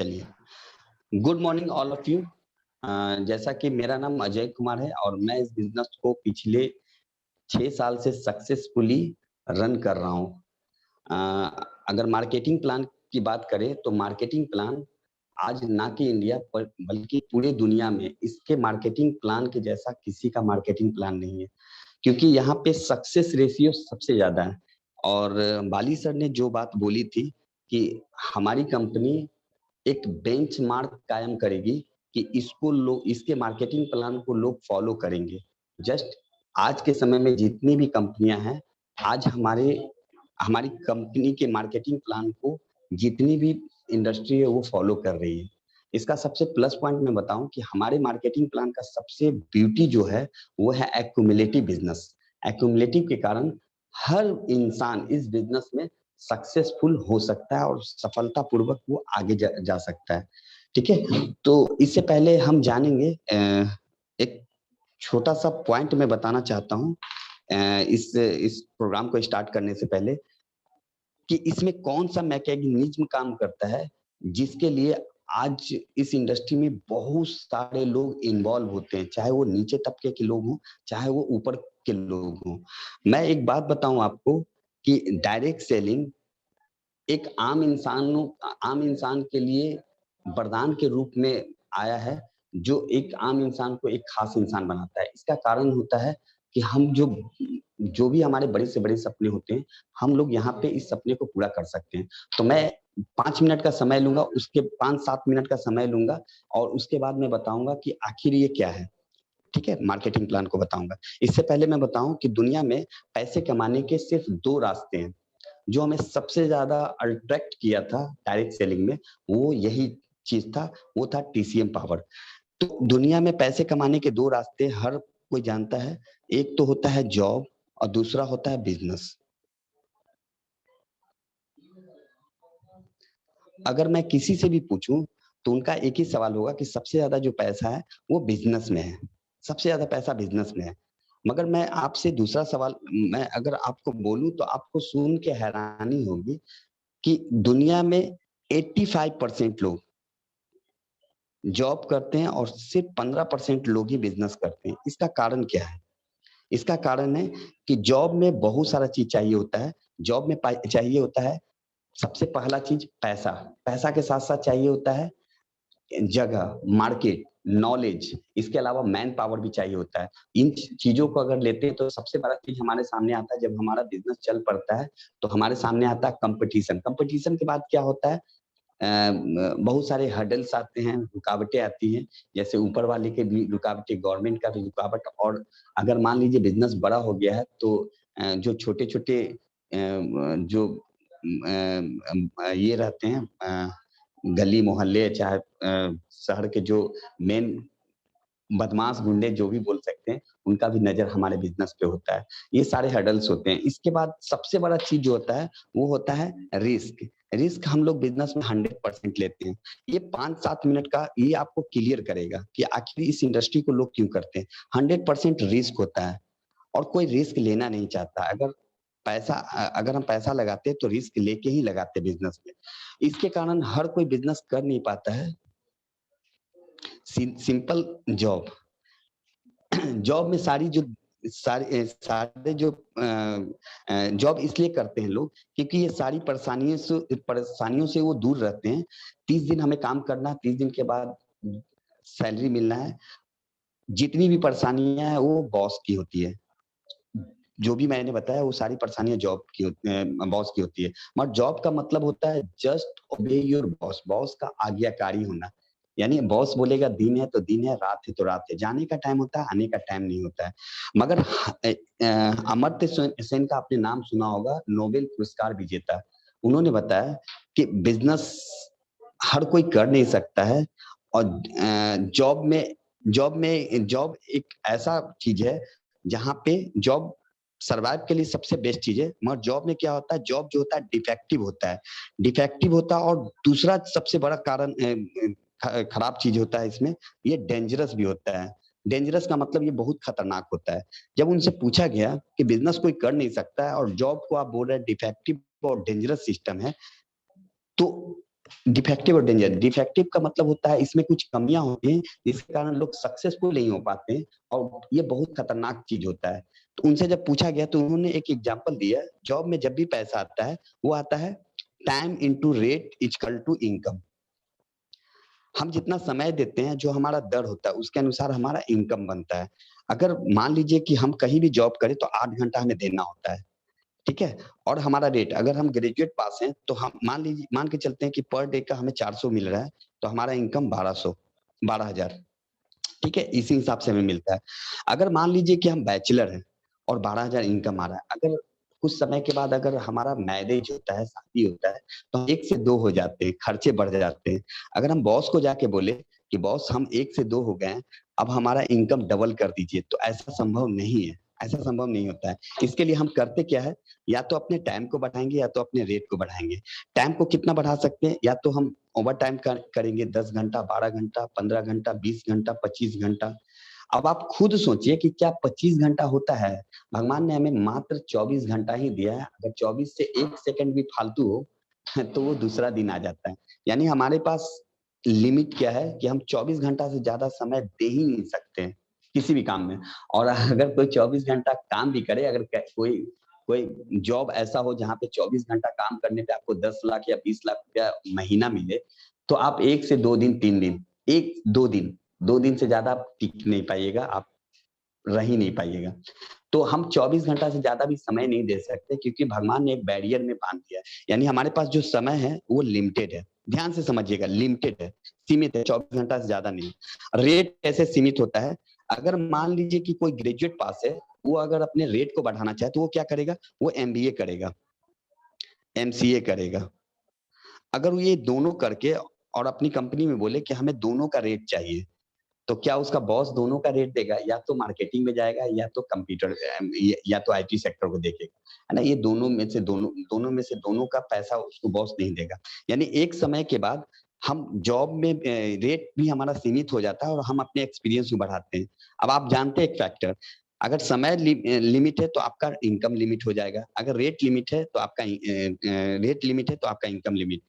चलिए, good morning all of you. जैसा कि मेरा नाम अजय कुमार है और मैं इस बिजनेस को पिछले 6 साल से सक्सेसफुली रन कर रहा हूँ। अगर मार्केटिंग प्लान की बात करें तो मार्केटिंग प्लान आज ना कि इंडिया पर बल्कि पूरे दुनिया में इसके मार्केटिंग प्लान के जैसा किसी का मार्केटिंग प्लान नहीं है, क्योंकि यहाँ पे सक्सेस रेशियो सबसे ज्यादा है। और बाली सर ने जो बात बोली थी कि हमारी कंपनी एक बेंचमार्क कायम करेगी कि इसको लोग, इसके मार्केटिंग प्लान को लोग फॉलो करेंगे। जस्ट आज के समय में जितनी भी कंपनियां हैं, आज हमारी कंपनी के मार्केटिंग प्लान को जितनी भी इंडस्ट्री है वो फॉलो कर रही है। इसका सबसे प्लस पॉइंट मैं बताऊं कि हमारे मार्केटिंग प्लान का सबसे ब्यूटी जो है वो है एक्यूमुलेटिव बिजनेस। एक्यूमुलेटिव के कारण हर इंसान इस बिजनेस में सक्सेसफुल हो सकता है और सफलतापूर्वक वो आगे जा सकता है। ठीक है, तो इससे पहले हम जानेंगे एक छोटा सा पॉइंट मैं बताना चाहता हूँ इस प्रोग्राम को स्टार्ट करने से पहले कि इसमें कौन सा मैकेनिज्म काम करता है जिसके लिए आज इस इंडस्ट्री में बहुत सारे लोग इन्वॉल्व होते हैं, चाहे वो नीचे तबके के लोग हों, चाहे वो ऊपर के लोग हों। मैं एक बात बताऊं आपको कि डायरेक्ट सेलिंग एक आम इंसान के लिए वरदान के रूप में आया है, जो एक आम इंसान को एक खास इंसान बनाता है। इसका कारण होता है कि हम जो भी हमारे बड़े से बड़े सपने होते हैं, हम लोग यहाँ पे इस सपने को पूरा कर सकते हैं। तो मैं 5 मिनट का समय लूंगा, उसके 5-7 मिनट का समय लूंगा और उसके बाद मैं बताऊंगा कि आखिर ये क्या है। ठीक है, मार्केटिंग प्लान को बताऊंगा। इससे पहले मैं बताऊं कि दुनिया में पैसे कमाने के सिर्फ 2 रास्ते हैं। जो हमें सबसे ज्यादा अट्रैक्ट किया था डायरेक्ट सेलिंग में, वो यही चीज था, वो था टीसीएम पावर। तो दुनिया में पैसे कमाने के 2 रास्ते हर कोई जानता है। एक तो होता है जॉब और दूसरा होता है बिजनेस। अगर मैं किसी से भी पूछूं तो उनका एक ही सवाल होगा कि सबसे ज्यादा जो पैसा है वो बिजनेस में है, सबसे ज्यादा पैसा बिजनेस में है। मगर मैं आपसे दूसरा सवाल, मैं अगर आपको बोलूं तो आपको सुन के हैरानी होगी कि दुनिया में 85% लोग जॉब करते हैं और सिर्फ 15% लोग ही बिजनेस करते हैं। इसका कारण क्या है? इसका कारण है कि जॉब में बहुत सारा चीज चाहिए होता है। जॉब में चाहिए होता है सबसे पहला चीज पैसा। पैसा के साथ साथ चाहिए होता है जगह, मार्केट, नॉलेज, इसके अलावा मैन पावर भी चाहिए होता है। इन चीजों को अगर लेते हैं तो सबसे बड़ा चीज हमारे सामने आता है जब हमारा बिजनेस चल पड़ता है, तो हमारे सामने आता है कंपटीशन। कंपटीशन के बाद क्या होता है, बहुत सारे हर्डल्स आते हैं, रुकावटें आती हैं। जैसे ऊपर वाले के भी रुकावटें, गवर्नमेंट का भी रुकावट, और अगर मान लीजिए बिजनेस बड़ा हो गया है तो जो छोटे छोटे जो ये रहते हैं गली मोहल्ले, चाहे शहर के जो मेन बदमाश गुंडे जो भी बोल सकते हैं, उनका भी नजर हमारे बिजनेस पे होता है। ये सारे हर्डल्स होते हैं। इसके बाद सबसे बड़ा चीज जो होता है वो होता है रिस्क। रिस्क हम लोग बिजनेस में 100% लेते हैं। ये 5-7 मिनट का ये आपको क्लियर करेगा कि आखिर इस इंडस्ट्री को लोग क्यों करते हैं। 100% रिस्क होता है और कोई रिस्क लेना नहीं चाहता। अगर हम पैसा लगाते हैं तो रिस्क लेके ही लगाते हैं बिजनेस में। इसके कारण हर कोई बिजनेस कर नहीं पाता है। सिंपल जॉब, जॉब में सारे जो जॉब इसलिए करते हैं लोग क्योंकि ये सारी परेशानियों से वो दूर रहते हैं। 30 दिन हमें काम करना, 30 दिन के बाद सैलरी मिलना है। जितनी भी परेशानियां हैं वो बॉस की होती है। जो भी मैंने बताया वो सारी परेशानियां बॉस की होती है। मगर जॉब का मतलब होता है जस्ट ओबे योर बॉस, बॉस का आज्ञाकारी होना। यानी बॉस बोलेगा दिन है तो दिन है, रात है तो रात है, जाने का टाइम होता है, आने का टाइम नहीं होता है। मगर अमर्त्य सेन का आपने नाम सुना होगा, नोबेल पुरस्कार विजेता। उन्होंने बताया कि बिजनेस हर कोई कर नहीं सकता है और जॉब एक ऐसा चीज है जहाँ पे जॉब सर्वाइव के लिए सबसे बेस्ट चीज है। मगर जॉब में क्या होता है, जॉब जो होता है डिफेक्टिव होता है, और दूसरा सबसे बड़ा कारण खराब चीज होता है इसमें, ये डेंजरस भी होता है। डेंजरस का मतलब ये बहुत खतरनाक होता है। जब उनसे पूछा गया कि बिजनेस कोई कर नहीं सकता है और जॉब को आप बोल रहे हैं डिफेक्टिव और डेंजरस सिस्टम है, तो डिफेक्टिव और डेंजर, डिफेक्टिव का मतलब होता है इसमें कुछ कमियां होती हैं जिसके कारण लोग सक्सेसफुल नहीं हो पाते हैं, और ये बहुत खतरनाक चीज होता है। तो उनसे जब पूछा गया तो उन्होंने एक एग्जांपल दिया, जॉब में जब भी पैसा आता है वो आता है time into rate equal to income. हम जितना समय देते हैं, जो हमारा दर होता है उसके अनुसार हमारा इनकम बनता है। अगर मान लीजिए कि हम कहीं भी जॉब करें तो 8 घंटा हमें देना होता है, ठीक है, और हमारा रेट, अगर हम ग्रेजुएट पास हैं तो हम मान के चलते हैं कि पर डे का हमें 400 मिल रहा है, तो हमारा इनकम 12,000, ठीक है, इसी हिसाब से हमें मिलता है। अगर मान लीजिए कि हम बैचलर हैं और 12,000 इनकम आ रहा है, अगर कुछ समय के बाद अगर हमारा मैरिज होता है, शादी होता है, तो हम 1 से 2 हो जाते हैं, खर्चे बढ़ जाते हैं। अगर हम बॉस को जाके बोले कि बॉस हम 1 से 2 हो गए हैं, अब हमारा इनकम डबल कर दीजिए, तो ऐसा संभव नहीं है, ऐसा संभव नहीं होता है। इसके लिए हम करते क्या है, या तो अपने टाइम को बढ़ाएंगे या तो अपने रेट को बढ़ाएंगे। टाइम को कितना बढ़ा सकते हैं, या तो हम ओवर टाइम करेंगे, 10 घंटा, 12 घंटा, 15 घंटा, 20 घंटा, 25 घंटा। अब आप खुद सोचिए कि क्या 25 घंटा होता है? भगवान ने हमें मात्र 24 घंटा ही दिया है। अगर 24 से 1 सेकंड भी फालतू हो तो वो दूसरा दिन आ जाता है। यानी हमारे पास लिमिट क्या है कि हम 24 घंटा से ज्यादा समय दे ही नहीं सकते हैं किसी भी काम में। और अगर कोई 24 घंटा काम भी करे, अगर कोई कोई जॉब ऐसा हो जहाँ पे 24 घंटा काम करने पे आपको 10 लाख या 20 लाख रुपया महीना मिले, तो आप 1 से 2 दिन, 3 दिन, 1-2 दिन, 2 दिन से ज्यादा आप टिक नहीं पाइएगा, आप रह ही नहीं पाइएगा। तो हम 24 घंटा से ज्यादा भी समय नहीं दे सकते, क्योंकि भगवान ने एक बैरियर में बांध दिया है। यानी हमारे पास जो समय है वो लिमिटेड है। ध्यान से समझिएगा, लिमिटेड है, सीमित है, 24 घंटा से ज्यादा नहीं। रेट कैसे सीमित होता है? अगर मान लीजिए कि कोई ग्रेजुएट पास है, वो अगर अपने रेट को बढ़ाना चाहे तो वो क्या करेगा? वो एमबीए करेगा, एमसीए करेगा। अगर वो ये दोनों करके और अपनी कंपनी में बोले कि हमें दोनों का रेट चाहिए, तो क्या उसका बॉस दोनों का रेट देगा? या तो मार्केटिंग में जाएगा, या तो कंप्यूटर, या तो आईटी सेक्टर को देखेगा, है ना? ये दोनों में से दोनों का पैसा उसको बॉस नहीं देगा। यानी एक समय के बाद हम जॉब में रेट भी हमारा सीमित हो जाता है और हम अपने एक्सपीरियंस को बढ़ाते हैं। अब आप जानते हैं एक फैक्टर, अगर समय लिमिट है तो आपका इनकम लिमिट हो जाएगा, अगर रेट लिमिट है तो आपका रेट लिमिट है तो आपका इनकम लिमिट।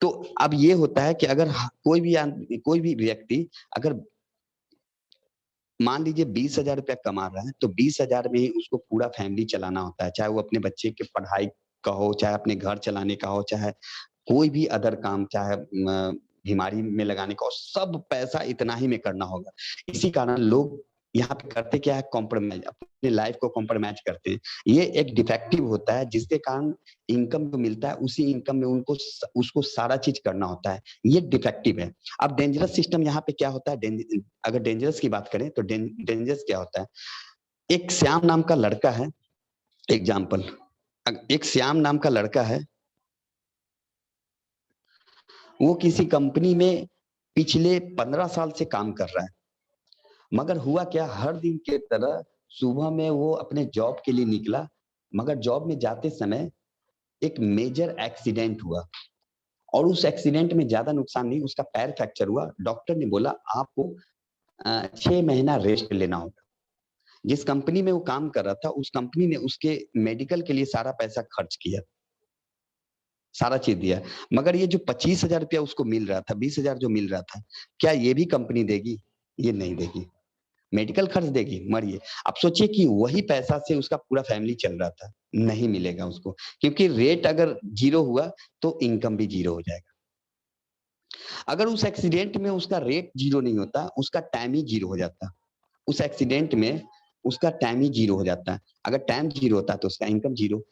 तो अब ये होता है कि अगर कोई भी व्यक्ति अगर मान लीजिए 20,000 रुपया कमा रहा है, तो 20,000 में ही उसको पूरा फैमिली चलाना होता है, चाहे वो अपने बच्चे के पढ़ाई का हो, चाहे अपने घर चलाने का हो, चाहे कोई भी अदर काम, चाहे बीमारी में लगाने का हो, सब पैसा इतना ही में करना होगा। इसी कारण लोग यहाँ पे करते क्या है, कॉम्प्रोमाइज, अपने लाइफ को कॉम्प्रोमाइज करते हैं। ये एक डिफेक्टिव होता है, जिसके कारण इनकम जो मिलता है उसी इनकम में उनको उसको सारा चीज करना होता है। ये डिफेक्टिव है। अब डेंजरस सिस्टम यहाँ पे क्या होता है, अगर डेंजरस की बात करें तो डेंजरस क्या होता है? एक श्याम नाम का लड़का है, एग्जाम्पल, एक श्याम नाम का लड़का है, वो किसी कंपनी में पिछले 15 साल से काम कर रहा है। मगर हुआ क्या, हर दिन के तरह सुबह में वो अपने जॉब के लिए निकला, मगर जॉब में जाते समय एक मेजर एक्सीडेंट हुआ, और उस एक्सीडेंट में ज्यादा नुकसान नहीं, उसका पैर फ्रैक्चर हुआ। डॉक्टर ने बोला आपको 6 महीना रेस्ट लेना होगा। जिस कंपनी में वो काम कर रहा था, उस कंपनी ने उसके मेडिकल के लिए सारा पैसा खर्च किया, सारा चीज दिया, मगर ये जो 25,000 रुपया उसको मिल रहा था, 20,000 जो मिल रहा था, क्या ये भी कंपनी देगी? ये नहीं देगी। मेडिकल खर्च देगी, मरिए। अब सोचिए कि वही पैसा से उसका पूरा फैमिली चल रहा था, नहीं मिलेगा उसको, क्योंकि रेट अगर जीरो हुआ तो इनकम भी जीरो हो जाएगा। अगर उस एक्सीडेंट में उसका रेट जीरो नहीं होता, उसका टाइम ही जीरो हो जाता। उस एक्सीडेंट में उसका टाइम ही जीरो हो जाता है। अगर टाइम जीरो होता तो उसका इनकम जीरो।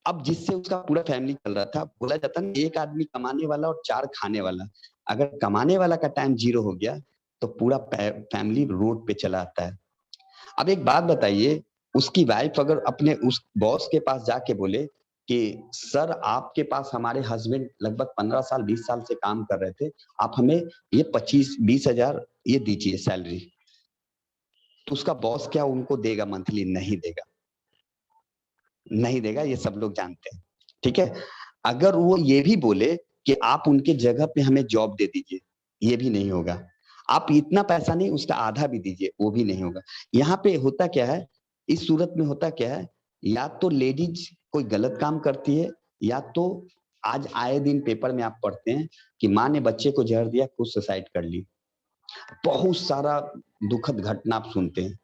अब जिससे उसका पूरा फैमिली चल रहा था, बोला जाता ना, एक आदमी कमाने वाला और 4 खाने वाला। अगर कमाने वाला का टाइम जीरो हो गया तो पूरा फैमिली रोड पे चला आता है। अब एक बात बताइए, उसकी वाइफ अगर अपने उस बॉस के पास जाके बोले कि सर आपके पास हमारे हस्बैंड लगभग 15 साल 20 साल से काम कर रहे थे, आप हमें ये 25-20,000 ये दीजिए सैलरी, तो उसका बॉस क्या उनको देगा मंथली? नहीं देगा, नहीं देगा, ये सब लोग जानते हैं, ठीक है। अगर वो ये भी बोले कि आप उनके जगह पे हमें जॉब दे दीजिए, ये भी नहीं होगा। आप इतना पैसा नहीं, उसका आधा भी दीजिए, वो भी नहीं होगा। यहाँ पे होता क्या है, इस सूरत में होता क्या है, या तो लेडीज कोई गलत काम करती है, या तो आज आए दिन पेपर में आप पढ़ते हैं कि माँ ने बच्चे को जहर दिया, खुद सुसाइड कर ली। बहुत सारा दुखद घटना आप सुनते हैं।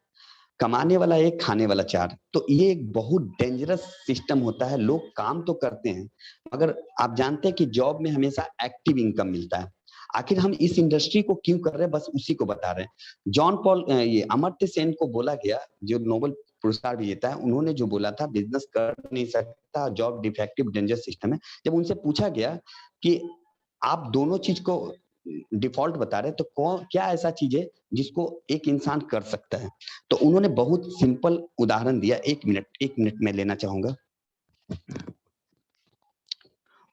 कमाने वाला एक, खाने वाला चार। तो ये एक बहुत डेंजरस सिस्टम होता है। लोग काम तो करते हैं, मगर आप जानते हैं कि जॉब में हमेशा एक्टिव इनकम मिलता है। आखिर हम इस इंडस्ट्री को क्यों कर रहे हैं, बस उसी को बता रहे हैं। ये अमर्त्य सेन को बोला गया, जो नोबेल पुरस्कार विजेता है, उन्होंने जो बोला था बिजनेस कर नहीं सकता, जॉब डिफेक्टिव डेंजर सिस्टम है। जब उनसे पूछा गया कि आप दोनों चीज को डिफॉल्ट बता रहे, तो कौन, क्या ऐसा चीज है जिसको एक इंसान कर सकता है? तो उन्होंने बहुत सिंपल उदाहरण दिया। एक मिनट में लेना चाहूंगा।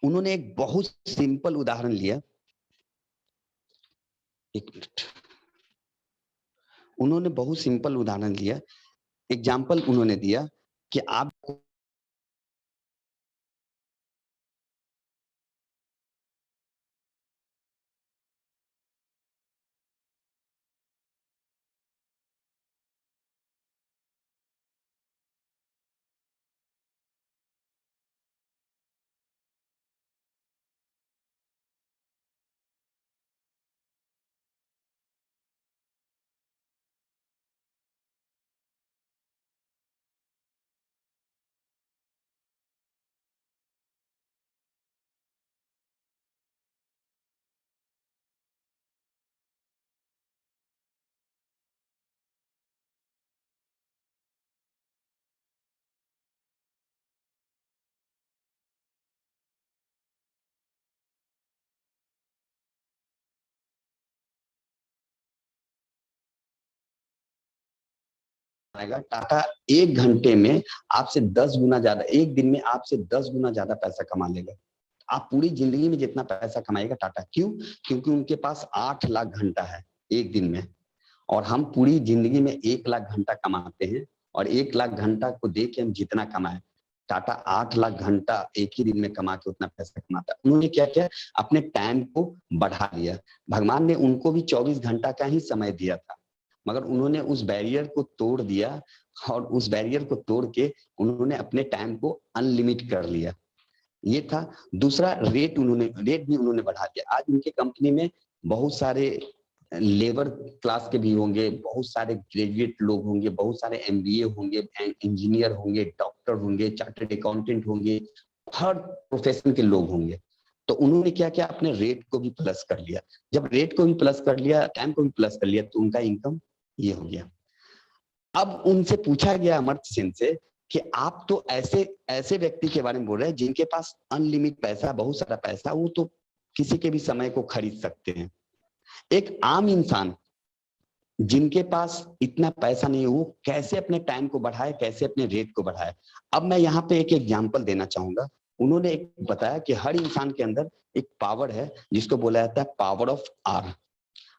उन्होंने एक बहुत सिंपल उदाहरण लिया। एक मिनट। उन्होंने बहुत सिंपल उदाहरण लिया, एग्जाम्पल उन्होंने दिया कि आप आएगा, टाटा 1 घंटे में आपसे 10 गुना ज्यादा, एक दिन में आपसे 10 गुना ज्यादा पैसा कमा लेगा। आप पूरी जिंदगी में जितना पैसा कमाएगा टाटा, क्यों? क्योंकि उनके पास 8 लाख घंटा है एक दिन में, और हम पूरी जिंदगी में 1 लाख घंटा कमाते हैं। और 1 लाख घंटा को देख के हम जितना कमाए, टाटा 8 लाख घंटा एक ही दिन में कमा के उतना पैसा कमाता है। उन्होंने क्या किया, अपने टाइम को बढ़ा दिया। भगवान ने उनको भी 24 घंटा का ही समय दिया था, मगर उन्होंने उस बैरियर को तोड़ दिया, और उस बैरियर को तोड़ के उन्होंने अपने टाइम को अनलिमिट कर लिया। ये था। दूसरा, रेट भी उन्होंने बढ़ा दिया। आज उनके कंपनी में बहुत सारे लेबर क्लास के भी होंगे, बहुत सारे ग्रेजुएट लोग होंगे, बहुत सारे एमबीए होंगे, इंजीनियर होंगे, डॉक्टर होंगे, चार्टर्ड अकाउंटेंट होंगे, हर प्रोफेशन के लोग होंगे। तो उन्होंने क्या किया, अपने रेट को भी प्लस कर लिया। जब रेट को भी प्लस कर लिया, टाइम को भी प्लस कर लिया, तो उनका इनकम ये हो गया। अब उनसे पूछा गया, अमर्त्य सेन से, कि आप तो ऐसे ऐसे व्यक्ति के बारे में बोल रहे हैं जिनके पास अनलिमिट पैसा, बहुत सारा पैसा, वो तो किसी के भी समय को खरीद सकते हैं। एक आम इंसान जिनके पास इतना पैसा नहीं है, वो कैसे अपने टाइम को बढ़ाए, कैसे अपने रेट को बढ़ाए? अब मैं यहाँ पे एक एग्जांपल देना चाहूंगा। उन्होंने एक बताया कि हर इंसान के अंदर एक पावर है जिसको बोला जाता है power of R.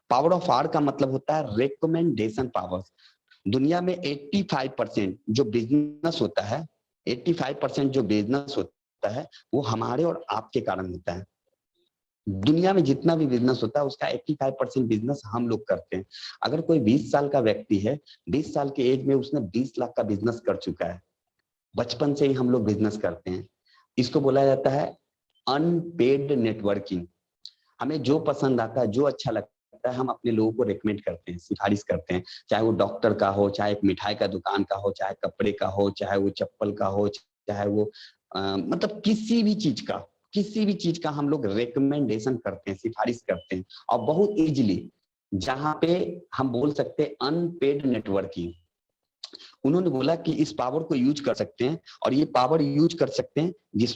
Power of R का मतलब होता है रिकमेंडेशन पावर। दुनिया में 85% जो बिजनेस होता है, 85% जो बिजनेस होता है, वो हमारे और आपके कारण होता है। दुनिया में जितना भी बिजनेस होता है, उसका 85% बिजनेस हम लोग करते हैं। अगर कोई 20 साल का व्यक्ति है, 20 साल के एज में उसने 20 लाख का बिजनेस कर चुका है। बचपन से ही हम लोग बिजनेस करते हैं। इसको बोला जाता है अनपेड नेटवर्किंग। हमें जो पसंद आता है, जो अच्छा लगता है, हम अपने लोगों को रेकमेंड करते हैं, सिफारिश करते हैं। चाहे वो डॉक्टर का हो, चाहे एक मिठाई का दुकान का हो, चाहे कपड़े का हो, चाहे वो चप्पल का हो, चाहे वो मतलब किसी भी चीज का हम लोग रेकमेंडेशन करते हैं, सिफारिश करते हैं। और बहुत इजीली, जहां पे हम बोल सकते हैं अनपेड नेटवर्किंग। उन्होंने बोला कि इस पावर को यूज कर सकते हैं, और ये पावर यूज कर सकते हैं जिस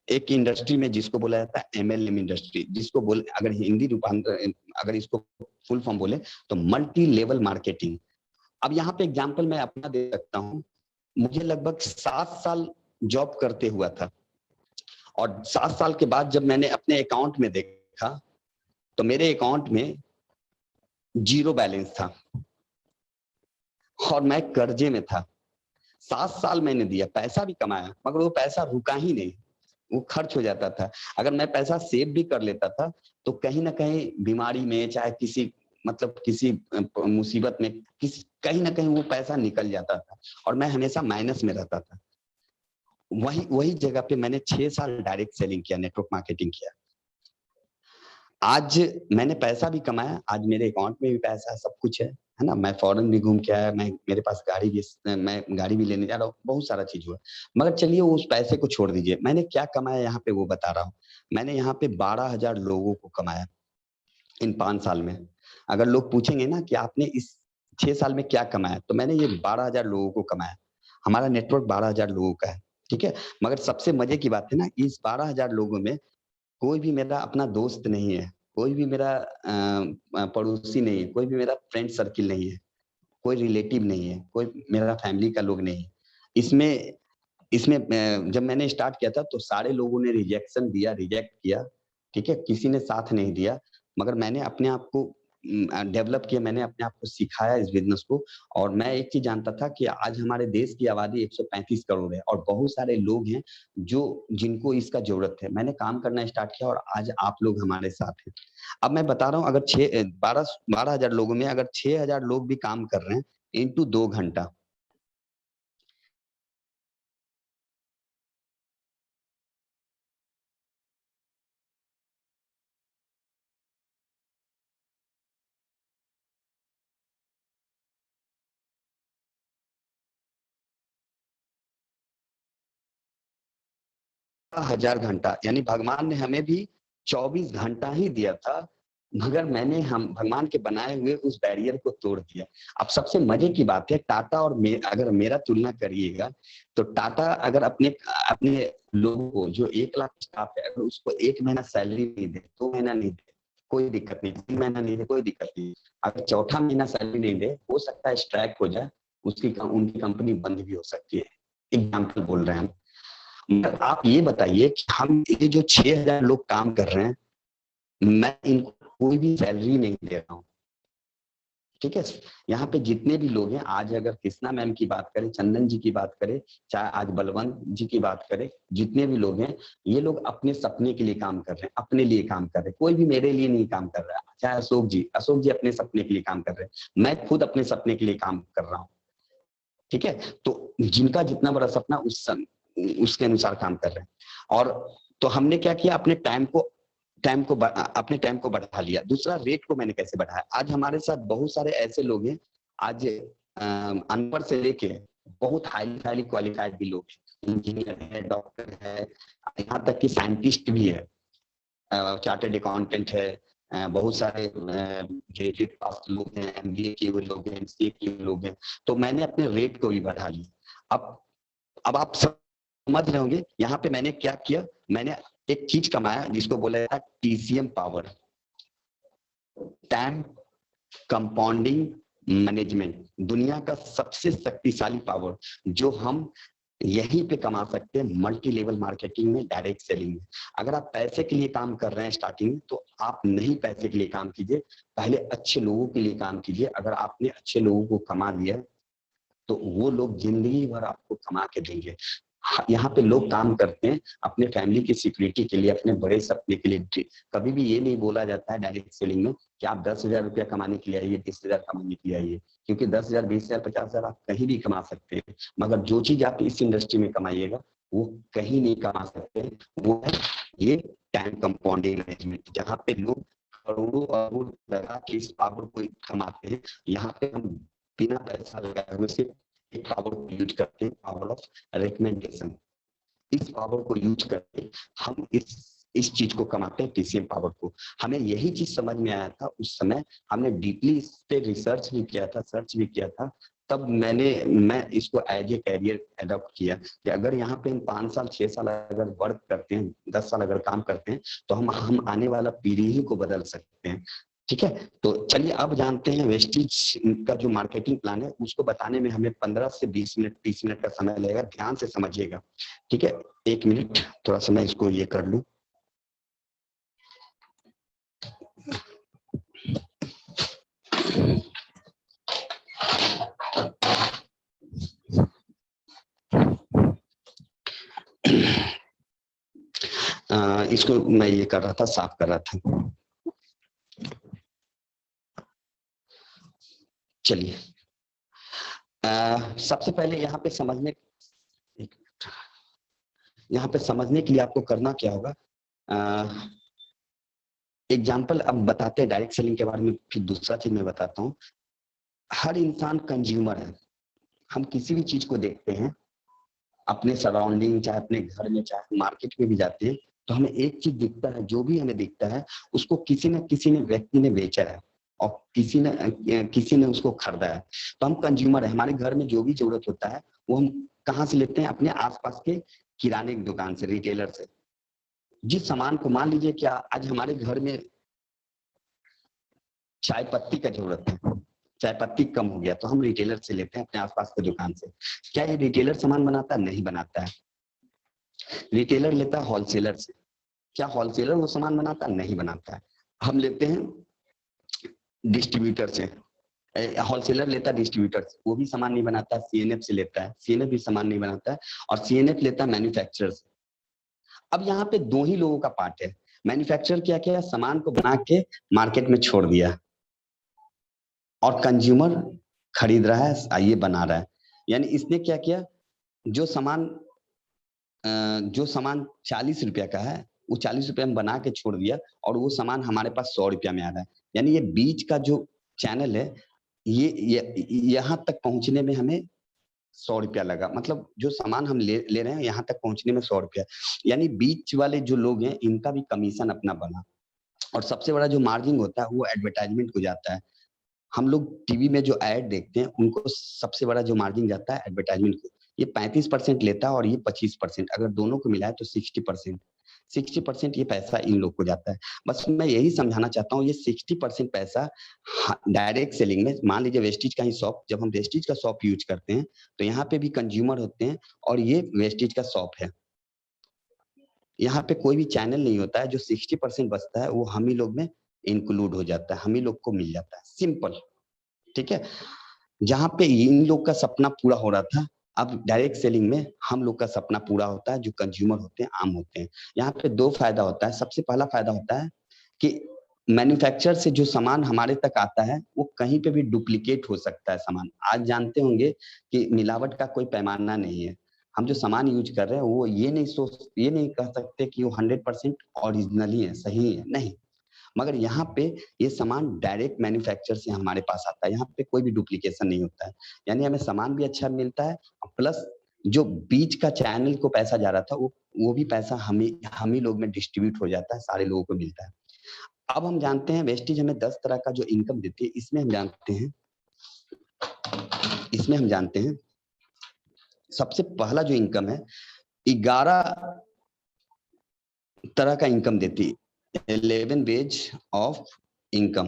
एक इंडस्ट्री में, जिसको बोला जाता है एमएलएम इंडस्ट्री, जिसको बोले, अगर हिंदी रूपांतर, अगर इसको फुल फॉर्म बोले तो मल्टी लेवल मार्केटिंग। अब यहाँ पे एग्जांपल मैं अपना दे सकता हूँ। मुझे लगभग 7 साल जॉब करते हुआ था, और 7 साल के बाद जब मैंने अपने अकाउंट में देखा, तो मेरे अकाउंट में 0 बैलेंस था, और मैं कर्जे में था। 7 साल मैंने दिया, पैसा भी कमाया, मगर वो पैसा रुका ही नहीं, वो खर्च हो जाता था। अगर मैं पैसा सेव भी कर लेता था, तो कहीं ना कहीं बीमारी में, चाहे किसी मतलब किसी मुसीबत में, कहीं ना कहीं वो पैसा निकल जाता था, और मैं हमेशा माइनस में रहता था। वही वही जगह पे मैंने 6 साल डायरेक्ट सेलिंग किया, नेटवर्क मार्केटिंग किया। आज मैंने पैसा भी कमाया, आज मेरे अकाउंट में भी पैसा है, सब कुछ है ना। मैं फॉरेन भी घूम के आया, मैं मेरे पास गाड़ी भी, मैं गाड़ी भी लेने जा रहा हूँ, बहुत सारा चीज हुआ। मगर चलिए उस पैसे को छोड़ दीजिए, मैंने क्या कमाया यहाँ पे वो बता रहा हूँ। मैंने यहाँ पे 12,000 लोगों को कमाया इन 5 साल में। अगर लोग पूछेंगे ना कि आपने इस 6 साल में क्या कमाया, तो मैंने ये 12,000 लोगों को कमाया। हमारा नेटवर्क 12,000 लोगों का है, ठीक है। मगर सबसे मजे की बात है ना, इस 12,000 लोगों में कोई भी मेरा अपना दोस्त नहीं है, कोई भी मेरा पड़ोसी नहीं है, कोई भी मेरा फ्रेंड सर्किल नहीं है, कोई रिलेटिव नहीं है, कोई मेरा फैमिली का लोग नहीं है। इसमें इसमें जब मैंने स्टार्ट किया था तो सारे लोगों ने रिजेक्शन दिया, रिजेक्ट किया, ठीक है, किसी ने साथ नहीं दिया। मगर मैंने अपने आप को डेवलप किया, मैंने अपने आप को सिखाया इस बिजनेस को। और मैं एक चीज जानता था कि आज हमारे देश की आबादी 135 करोड़ है और बहुत सारे लोग हैं जो जिनको इसका जरूरत है। मैंने काम करना स्टार्ट किया और आज आप लोग हमारे साथ हैं। अब मैं बता रहा हूँ, अगर 12,000 लोगों में अगर 6,000 लोग भी काम कर रहे हैं इंटू 2 घंटा, 1,000 घंटा, यानी भगवान ने हमें भी 24 घंटा ही दिया था। मगर मैंने हम भगवान के बनाए हुए उस बैरियर को तोड़ दिया। अब सबसे मजे की बात है, टाटा और अगर मेरा तुलना करिएगा, तो टाटा अगर अपने अपने लोगों को, जो 1 लाख स्टाफ है, अगर उसको 1 महीना सैलरी नहीं दे, 2 महीना नहीं दे, कोई दिक्कत नहीं, 3 महीना नहीं दे, कोई दिक्कत नहीं। अगर चौथा महीना सैलरी नहीं दे, हो सकता है स्ट्राइक हो जाए, उनकी कंपनी बंद भी हो सकती है। एग्जाम्पल बोल रहे हैं हम। मगर आप ये बताइए कि हम ये जो 6,000 लोग काम कर रहे हैं, मैं इनको कोई भी सैलरी नहीं दे रहा हूँ, ठीक है। यहाँ पे जितने भी लोग हैं, आज अगर कृष्णा मैम की बात करें, चंदन जी की बात करें, चाहे आज बलवंत जी की बात करें, जितने भी लोग हैं, ये लोग अपने सपने के लिए काम कर रहे हैं, अपने लिए काम कर रहे हैं। कोई भी मेरे लिए नहीं काम कर रहा है। चाहे अशोक जी अपने सपने के लिए काम कर रहे हैं, मैं खुद अपने सपने के लिए काम कर रहा हूँ, ठीक है। तो जिनका जितना बड़ा सपना उसके अनुसार काम कर रहे हैं। और तो हमने क्या किया, अपने टाइम को बढ़ा लिया। दूसरा, रेट को मैंने कैसे बढ़ाया, आज हमारे साथ बहुत सारे ऐसे लोग हैं, आज अनपढ़ से लेके बहुत हाईली हाईली क्वालिफाइड भी लोग हैं, इंजीनियर है, डॉक्टर है, यहाँ तक कि साइंटिस्ट भी है, चार्टर्ड अकाउंटेंट है, बहुत सारे ग्रेजुएट पास लोग हैं, एमबीए किए हुए लोग हैं, एमसीए किए हुए लोग हैं। तो मैंने अपने रेट को भी बढ़ा लिया। अब आप समझ रहे होंगे यहाँ पे मैंने क्या किया। मैंने एक चीज कमाया जिसको बोला जाता है TCM power, time compounding management. दुनिया का सबसे शक्तिशाली पावर जो हम यहीं पे कमा सकते हैं, मल्टी लेवल मार्केटिंग में, डायरेक्ट सेलिंग में। अगर आप पैसे के लिए काम कर रहे हैं स्टार्टिंग में, तो आप नहीं पैसे के लिए काम कीजिए, पहले अच्छे लोगों के लिए काम कीजिए। अगर आपने अच्छे लोगों को कमा लिया, तो वो लोग जिंदगी भर आपको कमा के देंगे। यहाँ पे लोग काम करते हैं अपने फैमिली की सिक्योरिटी के लिए, अपने बड़े सपने के लिए। कभी भी ये नहीं बोला जाता है डायरेक्ट सेलिंग में कि आप 10,000 रुपया कमाने के लिए आइए, 20,000 कमाने के लिए आइए, क्योंकि 10,000, 20,000, 50,000 आप कहीं भी कमा सकते हैं। मगर जो चीज आप इस इंडस्ट्री में कमाइएगा, वो कहीं नहीं कमा सकते। वो है ये टाइम कंपाउंडिंग मैनेजमेंट, जहाँ पे लोग करोड़ों अरबों लगा के इस पावर को कमाते हैं। यहाँ पे हम बिना पैसा लगाए हुए सिर्फ एक पावर को यूज करते हैं, पावर ऑफ रिकमेंडेशन। इस पावर को यूज करके हम इस चीज को कमाते हैं, टीसीएम पावर को। हमें यही चीज समझ में आया था उस समय, हमने डीपली इस पे रिसर्च भी किया था, सर्च भी किया था। तब मैं इसको एज ए कैरियर एडॉप्ट किया कि अगर यहाँ पे हम 5 साल 6 साल अगर वर्क करते हैं, 10 साल अगर काम करते हैं, तो हम आने वाला पीढ़ी ही को बदल सकते हैं, ठीक है। तो चलिए अब जानते हैं वेस्टिज का जो मार्केटिंग प्लान है, उसको बताने में हमें 15 से 20 मिनट 30 मिनट का समय लगेगा। ध्यान से समझिएगा, ठीक है। 1 मिनट, थोड़ा सा मैं इसको ये कर लूं। इसको मैं ये कर रहा था, साफ कर रहा था। चलिए, सबसे पहले यहाँ पे समझने, यहाँ पे समझने के लिए आपको करना क्या होगा, एग्जाम्पल अब बताते हैं डायरेक्ट सेलिंग के बारे में, फिर दूसरा चीज मैं बताता हूँ। हर इंसान कंज्यूमर है। हम किसी भी चीज को देखते हैं अपने सराउंडिंग, चाहे अपने घर में चाहे मार्केट में भी जाते हैं, तो हमें एक चीज दिखता है, जो भी हमें दिखता है उसको किसी न किसी ने व्यक्ति ने बेचा है और किसी ने उसको खरीदा है। तो हम कंज्यूमर है। हमारे घर में जो भी जरूरत होता है वो हम कहाँ से लेते हैं? अपने आसपास के किराने की दुकान से, रिटेलर से। जिस सामान को, मान लीजिए क्या आज हमारे घर में चाय पत्ती का जरूरत है, चाय पत्ती कम हो गया, तो हम रिटेलर से लेते हैं अपने आसपास की दुकान से। क्या ये रिटेलर सामान बनाता है? नहीं बनाता है। रिटेलर लेता है होलसेलर से। क्या होलसेलर वो सामान बनाता? नहीं बनाता है। हम लेते हैं डिस्ट्रीब्यूटर से। होलसेलर लेता है डिस्ट्रीब्यूटर से, वो भी सामान नहीं बनाता। सीएनएफ से लेता है, सीएनएफ भी सामान नहीं बनाता है। और सीएनएफ लेता है मैन्युफैक्चरर से। अब यहाँ पे दो ही लोगों का पार्ट है। मैन्युफैक्चरर क्या किया? सामान को बना के मार्केट में छोड़ दिया, और कंज्यूमर खरीद रहा है, ये बना रहा है। यानी इसने क्या किया? जो सामान जो सामान 40 रुपया का है, वो 40 रुपया में बना के छोड़ दिया, और वो सामान हमारे पास 100 रुपया में आ रहा है। यानी ये बीच का जो चैनल है, ये यहाँ तक पहुंचने में हमें 100 रुपया लगा। मतलब जो सामान हम ले रहे हैं, यहाँ तक पहुंचने में 100 रुपया। यानी बीच वाले जो लोग हैं, इनका भी कमीशन अपना बना। और सबसे बड़ा जो मार्जिन होता है वो एडवर्टाइजमेंट को जाता है। हम लोग टीवी में जो ऐड देखते हैं, उनको सबसे बड़ा जो मार्जिन जाता है एडवर्टाइजमेंट को। ये 35% लेता है और ये 25%। अगर दोनों को मिलाए तो 60%। 60% ये पैसा इन लोग को जाता है। बस मैं यही समझाना चाहता हूँ, ये 60% पैसा डायरेक्ट सेलिंग में, मान लीजिए वेस्टिज का ही शॉप, जब हम वेस्टिज का शॉप यूज करते हैं तो यहाँ पे भी कंज्यूमर होते हैं, और ये वेस्टिज का शॉप है। यहाँ पे कोई भी चैनल नहीं होता है। जो 60% बचता है वो हम ही लोग में इंक्लूड हो जाता है, हम ही लोग को मिल जाता है। सिंपल, ठीक है। जहाँ पे इन लोग का सपना पूरा हो रहा था, अब डायरेक्ट सेलिंग में हम लोग का सपना पूरा होता है, जो कंज्यूमर होते हैं, आम होते हैं। यहाँ पे दो फायदा होता है। सबसे पहला फायदा होता है कि मैन्युफैक्चरर से जो सामान हमारे तक आता है, वो कहीं पे भी डुप्लीकेट हो सकता है सामान। आज जानते होंगे कि मिलावट का कोई पैमाना नहीं है। हम जो सामान यूज कर रहे हैं, वो ये नहीं कह सकते कि वो 100% ओरिजिनली है, सही है, नहीं। मगर यहाँ पे ये सामान डायरेक्ट मैन्युफैक्चरर से हमारे पास आता है। यहाँ पे कोई भी डुप्लीकेशन नहीं होता है। यानी हमें सामान भी अच्छा मिलता है, प्लस जो बीच का चैनल को पैसा जा रहा था, वो भी पैसा हम ही लोग में डिस्ट्रीब्यूट हो जाता है, सारे लोगों को मिलता है। अब हम जानते हैं वेस्टिज हमें 10 तरह का जो इनकम देती है। इसमें हम जानते हैं सबसे पहला जो इनकम है, 11 तरह का इनकम देती है। 11 वेज ऑफ इनकम,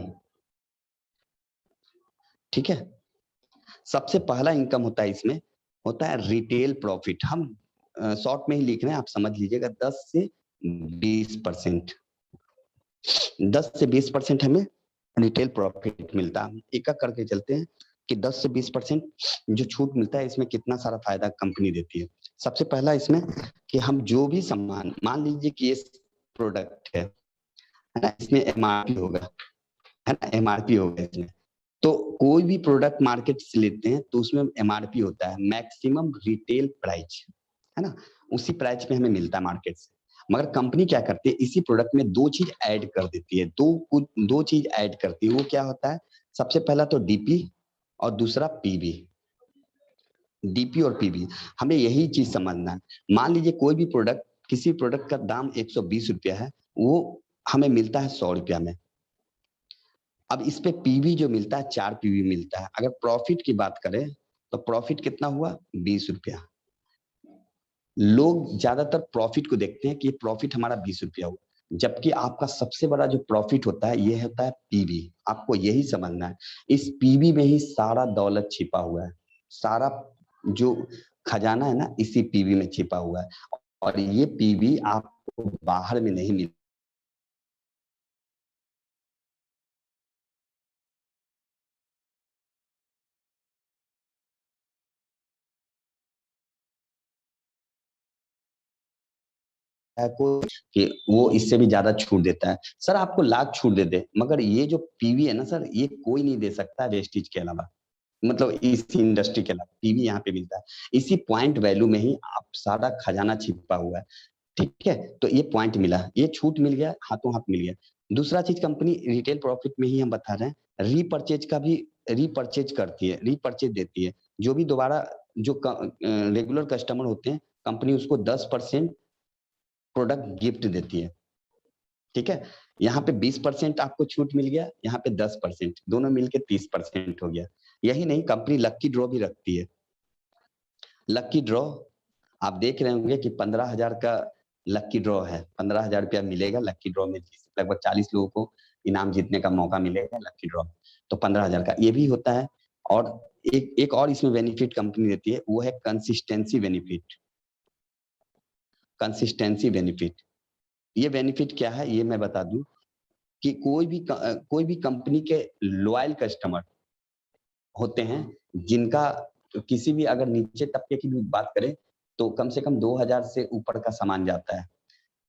ठीक है। सबसे पहला इनकम होता है, इसमें होता है रिटेल प्रॉफिट। हम शॉर्ट में ही लिख रहे हैं, आप समझ लीजिएगा। 10 से 20%, 10 से 20% हमें रिटेल प्रॉफिट मिलता है। एक एक करके चलते हैं कि 10 से 20% जो छूट मिलता है, इसमें कितना सारा फायदा कंपनी देती है। सबसे पहला इसमें कि हम जो भी सामान, मान लीजिए कि ये प्रोडक्ट है ना, इसमें एमआरपी होगा, है ना, एमआरपी होगा इसमें। तो कोई भी प्रोडक्ट मार्केट से लेते हैं तो उसमें एमआरपी होता है, मैक्सिमम रिटेल प्राइस, है ना। उसी प्राइस पे हमें मिलता है मार्केट से। मगर कंपनी क्या करती है, इसी प्रोडक्ट में दो चीज ऐड कर देती है। दो चीज ऐड करती है। वो क्या होता है? सबसे पहला तो डीपी और दूसरा पीबी। डीपी और पीबी, हमें यही चीज समझना है। मान लीजिए कोई भी प्रोडक्ट, किसी प्रोडक्ट का दाम 120 रुपया है, वो हमें मिलता है 100 रुपया में। अब इस पे पीवी जो मिलता है, 4 पीवी मिलता है। अगर प्रॉफिट की बात करें तो प्रॉफिट कितना हुआ? 20 रुपया। लोग ज्यादातर प्रॉफिट को देखते हैं कि प्रॉफिट हमारा 20 रुपया हुआ, जबकि आपका सबसे बड़ा जो प्रॉफिट होता है, ये होता है पीवी। आपको यही समझना है। इस पीवी में ही सारा दौलत छिपा हुआ है। सारा जो खजाना है ना, इसी पीवी में छिपा हुआ है। और ये पीवी आपको बाहर में नहीं मिलता है कोई कि वो इससे भी ज्यादा छूट देता है। सर आपको लाख छूट दे दे, मगर ये जो पीवी है ना सर, ये कोई नहीं दे सकता वेस्टिज के अलावा। मतलब इस इंडस्ट्री के अलावा पीवी यहाँ पे मिलता है। इसी पॉइंट वैल्यू में ही आप सारा खजाना छिपा हुआ है। ठीक है, तो ये पॉइंट मिला, ये छूट मिल गया, हाथों हाथ मिल गया। दूसरा चीज, कंपनी रिटेल प्रॉफिट में ही हम बता रहे हैं, रीपरचेज का भी रीपरचेज करती है, रीपरचेज देती है। जो भी दोबारा जो रेगुलर कस्टमर होते हैं, कंपनी उसको 10% प्रोडक्ट गिफ्ट देती है। ठीक है, यहाँ पे 20% आपको छूट मिल गया, यहाँ पे 10%, दोनों मिलके 30% हो गया। यही नहीं, कंपनी लक्की ड्रॉ भी रखती है। लक्की ड्रॉ आप देख रहे होंगे कि 15,000 का लक्की ड्रॉ है, 15,000 रुपया मिलेगा लक्की ड्रॉ में, लगभग 40 लोगों को इनाम जीतने का मौका मिलेगा लक्की ड्रॉ, तो 15,000 का ये भी होता है। और एक और इसमें बेनिफिट कंपनी देती है, वो है कंसिस्टेंसी बेनिफिट। कंसिस्टेंसी बेनिफिट, ये बेनिफिट क्या है ये मैं बता दूं कि कोई भी कंपनी के लॉयल कस्टमर होते हैं, जिनका किसी भी, अगर नीचे तबके की भी बात करें तो कम से कम 2000 से ऊपर का सामान जाता है।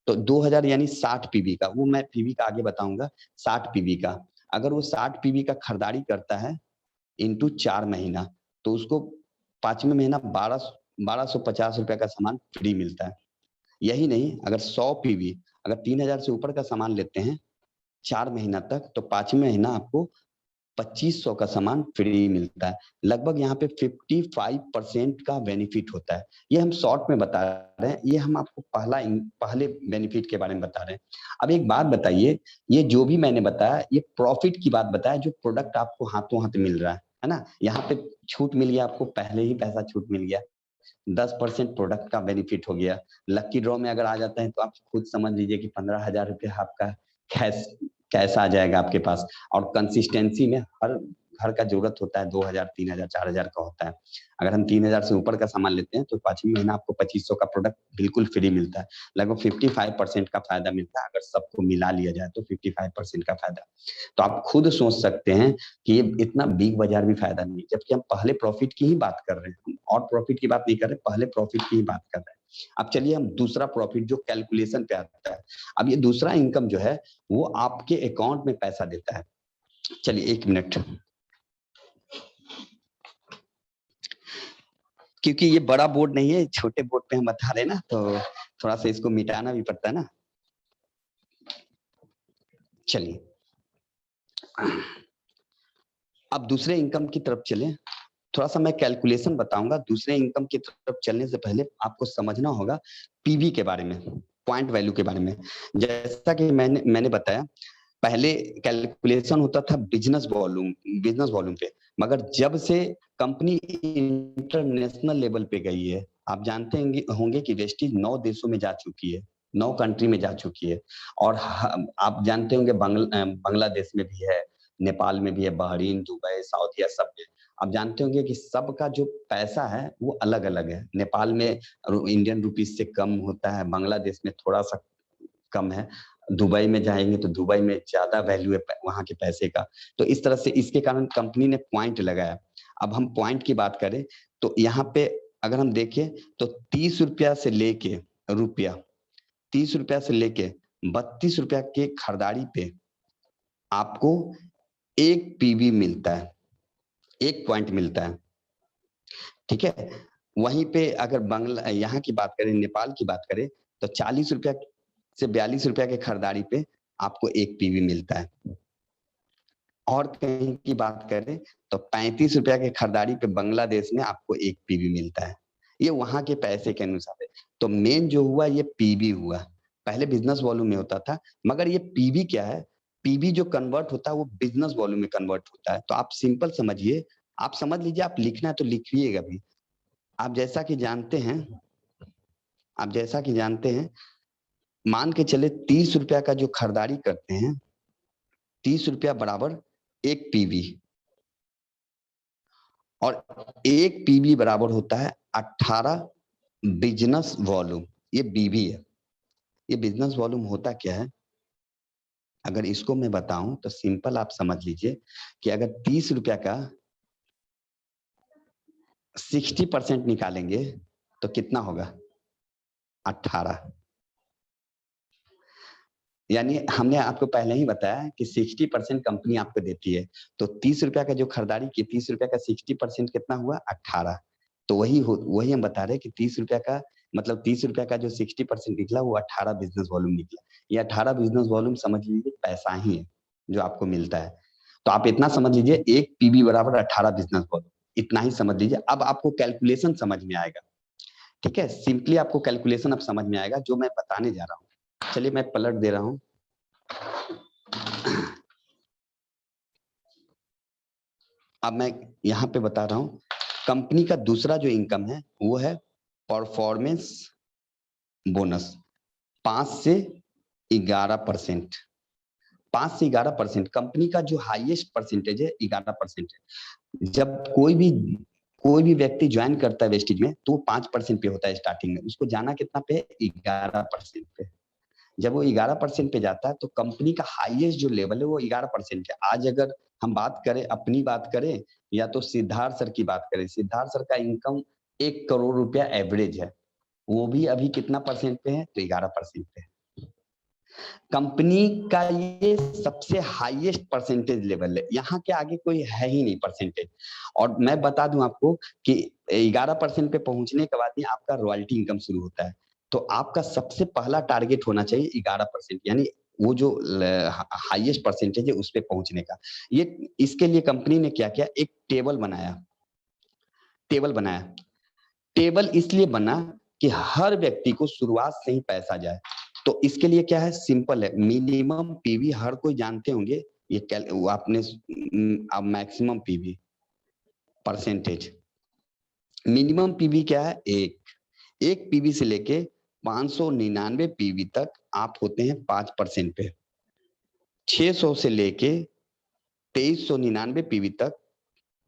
तो 2000 यानी 60 पीवी का, वो मैं पीवी का आगे बताऊंगा। 60 पीवी का, अगर वो 60 पीवी का खरीदारी करता है इंटू 4 महीना, तो उसको 5वें महीना 1250 रुपए का सामान फ्री मिलता है। यही नहीं, अगर 100 पीवी, अगर 3000 से ऊपर का सामान लेते हैं 4 महीना तक, तो 5वें महीना आपको 2500 का सामान फ्री मिलता है। लगभग यहाँ पे 55% का बेनिफिट होता है। ये हम शॉर्ट में बता रहे हैं, ये हम आपको पहले बेनिफिट के बारे में बता रहे हैं। अब एक बात बताइए, ये जो भी मैंने बताया ये प्रॉफिट की बात बताया, जो प्रोडक्ट आपको हाथों हाथ मिल रहा है ना। यहाँ पे छूट मिल गया आपको, पहले ही पैसा छूट मिल गया, 10% प्रोडक्ट का बेनिफिट हो गया। लक्की ड्रॉ में अगर आ जाता है तो आप खुद समझ लीजिए कि 15,000 रुपया आपका कैश कैश आ जाएगा आपके पास। और कंसिस्टेंसी में हर घर का जरूरत होता है, 2000, 3000, 4000 का होता है। अगर हम 3000 से ऊपर का सामान लेते हैं तो 5वें महीना आपको 2500 का प्रोडक्ट बिल्कुल फ्री मिलता है। लगभग 55% का फायदा मिलता है, अगर सबको मिला लिया जाए तो 55% का फायदा। तो आप खुद सोच सकते हैं कि ये इतना बिग बाजार भी फायदा नहीं, जबकि हम पहले प्रॉफिट की ही बात कर रहे हैं, और प्रॉफिट की बात नहीं कर रहे, पहले प्रॉफिट की ही बात कर रहे हैं। अब चलिए हम दूसरा प्रॉफिट जो कैलकुलेशन पे आता है। अब ये दूसरा इनकम जो है वो आपके अकाउंट में पैसा देता है। चलिए 1 मिनट, क्योंकि ये बड़ा बोर्ड नहीं है, छोटे बोर्ड पे हम बता रहे हैं ना, तो थोड़ा सा इसको मिटाना भी पड़ता है ना। चलिए अब दूसरे इनकम की तरफ चलें। थोड़ा सा मैं कैलकुलेशन बताऊंगा, दूसरे इनकम की तरफ चलने से पहले आपको समझना होगा पीवी के बारे में, पॉइंट वैल्यू के बारे में। जैसा कि मैंने बताया, पहले कैलकुलेशन होता था बिजनेस वॉल्यूम पे, मगर जब से कंपनी इंटरनेशनल लेवल पे गई है, आप जानते होंगे कि वेस्टीज 9 देशों में जा चुकी है, 9 कंट्री में जा चुकी है। और आप जानते होंगे बांग्लादेश में भी है, नेपाल में भी है, बहरीन, दुबई, सऊदीया, सब में। आप जानते होंगे कि सबका जो पैसा है वो अलग अलग है। नेपाल में इंडियन रुपीज से कम होता है, बांग्लादेश में थोड़ा सा कम है, दुबई में जाएंगे तो दुबई में ज्यादा वैल्यू है वहां के पैसे का। तो इस तरह से इसके कारण कंपनी ने पॉइंट लगाया। अब हम पॉइंट की बात करें तो यहाँ पे अगर हम देखें तो 30 रुपया से लेके रुपया 30 रुपया से लेके 32 रुपया के खरीदारी पे आपको एक पीवी मिलता है, एक पॉइंट मिलता है। ठीक है, वहीं पे अगर बांग्ला यहाँ की बात करें, नेपाल की बात करें, तो 40 रुपया से 42 रुपया के खरीदारी पे आपको एक पीवी मिलता है। और कहीं की बात करें तो 35 रुपया के खरीदारी पे बांग्लादेश में आपको एक पीवी मिलता है। ये वहां के पैसे के अनुसार है। तो मेन जो हुआ ये पीवी हुआ, पहले बिजनेस वॉल्यूम में होता था, मगर ये पीवी क्या है, पीवी जो कन्वर्ट होता है वो बिजनेस वॉल्यूम में कन्वर्ट होता है। तो आप सिंपल समझिए, आप समझ लीजिए, आप लिखना है तो लिखिएगा भी। आप जैसा कि जानते हैं आप जैसा कि जानते हैं, मान के चले 30 रुपया का जो खरीदारी करते हैं, 30 रुपया बराबर एक पीवी, और एक पीवी बराबर होता है 18 बिजनेस वॉल्यूम। ये बीवी है। ये बिजनेस वॉल्यूम होता क्या है, अगर इसको मैं बताऊं तो सिंपल आप समझ लीजिए कि अगर 30 रुपया का 60% निकालेंगे तो कितना होगा, 18। यानी हमने आपको पहले ही बताया कि 60% कंपनी आपको देती है, तो 30 रुपया का जो खरीदारी की, 30 रुपया का 60% कितना हुआ? 18। तो वही हम बता रहे हैं कि 30 रुपया का मतलब 30 रुपया का जो 60% निकला वो 18 बिजनेस वॉल्यूम निकला। ये 18 बिजनेस वॉल्यूम समझ लीजिए पैसा ही है जो आपको मिलता है। तो आप इतना समझ लीजिए, एक पीवी बराबर 18 बिजनेस वॉल्यूम, इतना ही समझ लीजिए। अब आपको कैलकुलेशन समझ में आएगा, ठीक है? सिंपली आपको कैलकुलेशन अब समझ में आएगा जो मैं बताने जा रहा हूँ। चलिए मैं पलट दे रहा हूँ। अब मैं यहाँ पे बता रहा हूँ, कंपनी का दूसरा जो इनकम है वो है परफॉर्मेंस बोनस, 5 से 11%। 5 से 11% कंपनी का जो हाईएस्ट परसेंटेज है 11% है। जब कोई भी व्यक्ति ज्वाइन करता है वेस्टिज में तो 5% पे होता है स्टार्टिंग में, उसको जाना कितना पे? 11% पे। जब वो 11% पे जाता है तो कंपनी का हाईएस्ट जो लेवल है वो 11% है। आज अगर हम बात करें, अपनी बात करें या तो सिद्धार्थ सर की बात करें, सिद्धार्थ सर का इनकम 1 करोड़ रुपया एवरेज है, वो भी अभी कितना परसेंट पे है? तो 11% पे है। कंपनी का ये सबसे हाईएस्ट परसेंटेज लेवल है, यहाँ के आगे कोई है ही नहीं परसेंटेज। और मैं बता दूं आपको कि 11% पे पहुंचने के बाद ही आपका रॉयल्टी इनकम शुरू होता है। तो आपका सबसे पहला टारगेट होना चाहिए 11%, यानी वो जो हाईएस्ट परसेंटेज है उस पे पहुंचने का। ये इसके लिए कंपनी ने क्या किया? एक टेबल बनाया। टेबल इसलिए बना कि हर व्यक्ति को शुरुआत से ही पैसा जाए। तो इसके लिए क्या है? सिंपल है, मिनिमम पीवी हर कोई जानते होंगे, ये वो आपने अब maximum PV percentage, minimum PV क्या है? एक पीवी से लेके 599 पीवी तक आप होते हैं 5% पे। 600 से लेके 2399 पीवी तक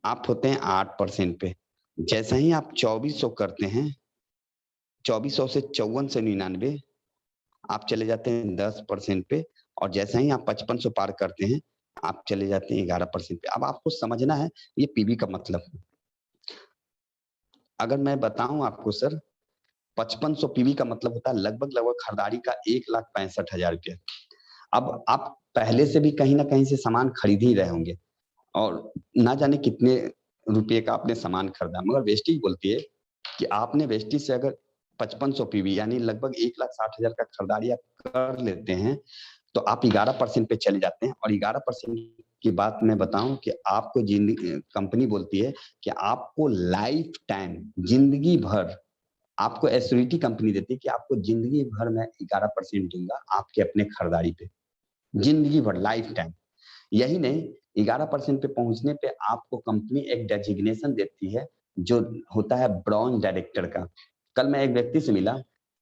आप होते हैं 8% पे। जैसा ही आप 2400 करते हैं, 2400 से 5499 आप चले जाते हैं 10% पे। और जैसे ही आप 5500 पार करते हैं आप चले जाते हैं 11% पे। अब आपको समझना है ये पीवी का मतलब। अगर मैं बताऊं आपको सर, 5500 पीवी का मतलब होता है लगभग खरीदारी का 1,65,000 रुपया। अब आप पहले से भी कहीं ना कहीं से सामान खरीद ही रहे होंगे और ना जाने कितने रुपये का आपने सामान खरीदा, मगर वेस्टिज बोलती है कि आपने वेस्टिज से अगर 5500 पीवी यानी लगभग 1,60,000 का खरीदारी आप कर लेते हैं तो आप 11% पे चले जाते हैं। और 11% की बात मैं बताऊं कि आपको जिंदगी, कंपनी बोलती है कि आपको लाइफ टाइम, जिंदगी भर आपको एश्योरिटी कंपनी देती है कि आपको जिंदगी भर मैं 11% दूंगा आपके अपने खरीदारी पे, जिंदगी भर, लाइफ टाइम। यही नहीं, 11% पे पहुंचने पे आपको कंपनी एक डेजिग्नेशन देती है जो होता है ब्रॉन्ज डायरेक्टर का। कल मैं एक व्यक्ति से मिला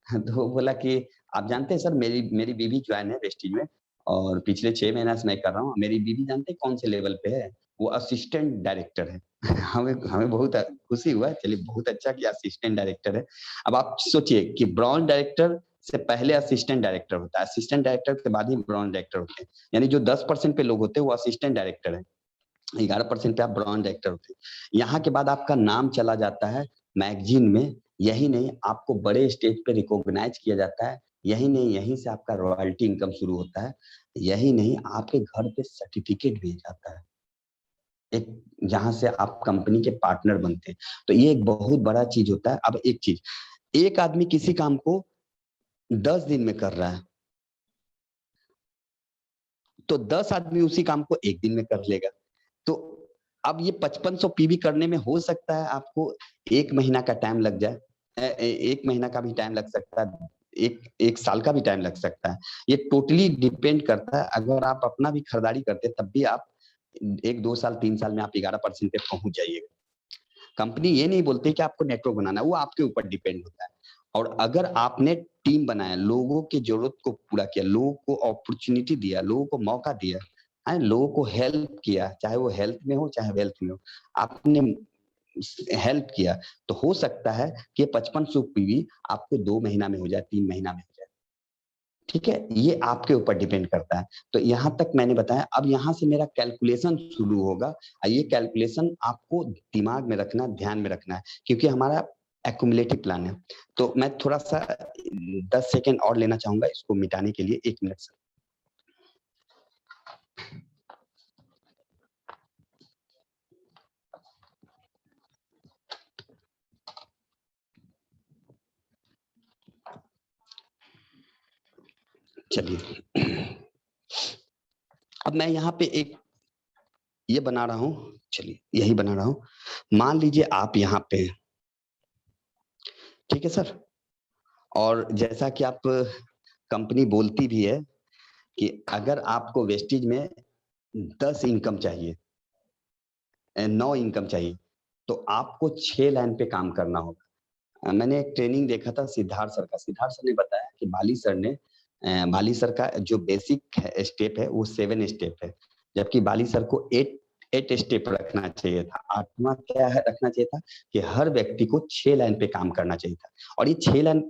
तो वो बोला कि आप जानते हैं सर, मेरी मेरी बीवी ज्वाइन है वेस्टिज में और पिछले 6 महीना से मैं कर रहा हूँ। मेरी बीवी जानते हैं कौन से लेवल पे है? वो असिस्टेंट डायरेक्टर है। हमें हमें बहुत खुशी हुआ, चलिए बहुत अच्छा कि असिस्टेंट डायरेक्टर है। अब आप सोचिए कि ब्रॉन्ज डायरेक्टर से पहले असिस्टेंट डायरेक्टर होता है, असिस्टेंट डायरेक्टर के बाद ही ब्रॉन्ज डायरेक्टर होते हैं। यानी जो 10% पे लोग होते हैं वो असिस्टेंट डायरेक्टर है, 11% पे आप ब्रॉन्ज डायरेक्टर होते हैं। यहाँ के बाद आपका नाम चला जाता है मैगजीन में। यही नहीं, आपको बड़े स्टेज पे रिकॉग्नाइज किया जाता है। यही नहीं, यहीं से आपका रॉयल्टी इनकम शुरू होता है। यही नहीं, आपके घर पे सर्टिफिकेट भी जाता है, एक जहां से आप कंपनी के पार्टनर बनते हैं। तो ये एक बहुत बड़ा चीज होता है। अब एक चीज, एक आदमी किसी काम को 10 दिन में कर रहा है तो 10 आदमी उसी काम को एक दिन में कर लेगा। तो अब ये 5500 पीवी करने में हो सकता है आपको 1 महीना का टाइम लग जाए, 1 महीना का भी टाइम लग सकता है, एक साल का भी टाइम लग सकता है। ये टोटली डिपेंड करता है। अगर आप अपना भी खरीदारी करते तब भी आप 1, 2 साल, 3 साल में आप 11% पे पहुंच जाइएगा। कंपनी ये नहीं बोलती कि आपको नेटवर्क बनाना है, वो आपके ऊपर डिपेंड होता है। और अगर आपने टीम बनाया, लोगों की जरूरत को पूरा किया, लोगों को अपॉर्चुनिटी दिया, लोगों को मौका दिया, लोगों को हेल्प किया, चाहे वो हेल्थ में हो चाहे वेल्थ में हो, आपने हेल्प किया, तो हो सकता है कि 5500 पीवी आपको 2 महीना में हो जाए, 3 महीना में हो जाए। ठीक है, ये आपके ऊपर डिपेंड करता है। तो यहाँ तक मैंने बताया। अब यहाँ से मेरा कैलकुलेशन शुरू होगा। ये कैलकुलेशन आपको दिमाग में रखना, ध्यान में रखना है, क्योंकि हमारा एक्युमुलेटिव प्लान है। तो मैं थोड़ा सा 10 सेकेंड और लेना चाहूंगा इसको मिटाने के लिए। 1 मिनट से चलिए अब मैं यहाँ पे एक ये बना रहा हूँ, चलिए यही बना रहा हूँ। मान लीजिए आप यहाँ पे हैं, ठीक है सर? और जैसा कि आप कंपनी बोलती भी है कि अगर आपको वेस्टेज में 10 इनकम चाहिए 9 इनकम चाहिए, तो आपको 6 लाइन पे काम करना होगा। मैंने एक ट्रेनिंग देखा था सिद्धार्थ सर का। सिद्धार्थ सर ने बताया कि बाली सर का जो बेसिक स्टेप है वो 7 स्टेप है, जबकि बाली सर को 8 स्टेप रखना चाहिए था। 8वां क्या है रखना चाहिए था कि हर व्यक्ति को 6 लाइन पे काम करना चाहिए था। और ये 6 लाइन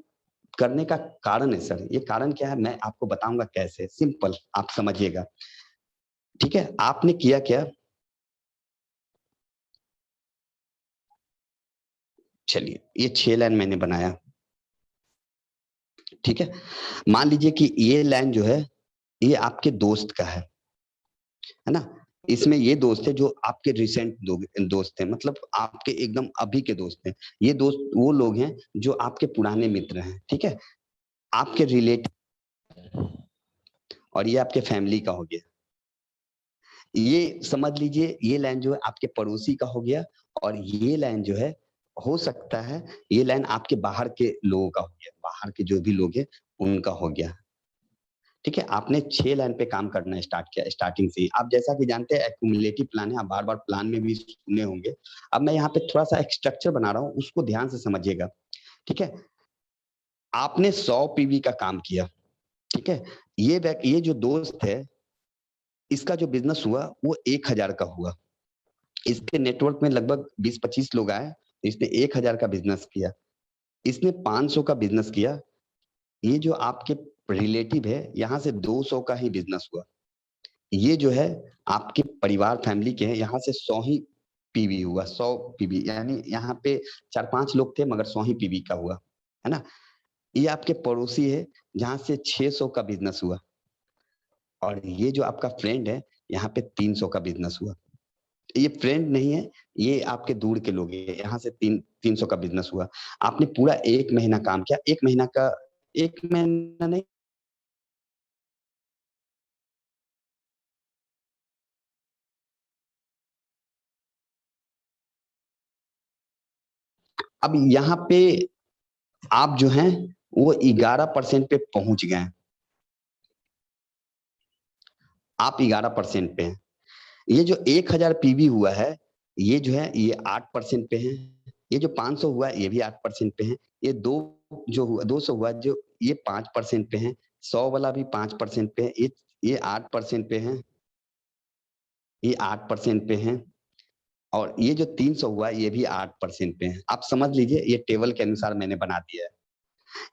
करने का कारण है सर, ये कारण क्या है मैं आपको बताऊंगा कैसे, सिंपल आप समझिएगा। ठीक है, आपने किया क्या, चलिए ये 6 लाइन मैंने बनाया, ठीक है। मान लीजिए कि ये लाइन जो है ये आपके दोस्त का है ना? इसमें ये दोस्त है जो आपके रिसेंट दोस्त हैं, मतलब आपके एकदम अभी के दोस्त हैं। ये दोस्त वो लोग हैं जो आपके पुराने मित्र हैं, ठीक है? आपके रिलेटिव, और ये आपके फैमिली का हो गया। ये समझ लीजिए ये लाइन जो है आपके पड़ोसी का हो गया, और ये लाइन जो है हो सकता है ये लाइन आपके बाहर के लोगों का हो गया, बाहर के जो भी लोग हैं उनका हो गया। ठीक है, आपने 6 लाइन पे काम करना स्टार्ट किया स्टार्टिंग से ही। आप जैसा कि जानते हैं एक्यूमुलेटिव प्लान है, आप बार-बार प्लान में भी सुने होंगे। अब मैं यहाँ पे थोड़ा-सा एक स्ट्रक्चर बना रहा हूँ, उसको ध्यान से समझिएगा। ठीक है? आपने 100 पीवी का काम किया, ठीक है? ये जो दोस्त है, इसका जो बिज़नेस हुआ वो 1000 का हुआ। इसके नेटवर्क में लगभग 20-25 लोग आए, इसने 1000 का बिज़नेस किया। इसने 500 का बिज़नेस किया। ये जो आपके रिलेटिव है, यहाँ से 200 का ही बिज़नेस हुआ। ये जो है आपके परिवार फैमिली के हैं, यहाँ से 100 ही पीवी हुआ, 100 पीवी, यानी यहाँ पे 4-5 लोग थे मगर 100 ही पीवी का हुआ, है ना? ये आपके पड़ोसी है जहाँ से 600 का बिज़नेस हुआ, और ये जो आपका फ्रेंड है यहाँ पे 300 का बिज़नेस हुआ। ये फ्रेंड नहीं है, ये आपके दूर के लोग हैं, यहाँ से 300 का बिज़नेस हुआ। आपने पूरा 1 महीना काम किया, 1 महीना का 1 महीना नहीं, अब यहाँ पे आप जो हैं वो 11% पे पहुँच गए हैं। आप 11% पे हैं। ये जो 1000 पीवी हुआ है, ये जो है ये 8% पे है। ये जो 500 हुआ है ये भी 8% पे है। ये 2 जो हुआ 200 हुआ जो ये 5% पे है। 100 वाला भी 5% पे है। ये 8% पे है। ये 8% पे है। और ये जो 300 हुआ ये भी 8% पे है। आप समझ लीजिए ये टेबल के अनुसार मैंने बना दिया है।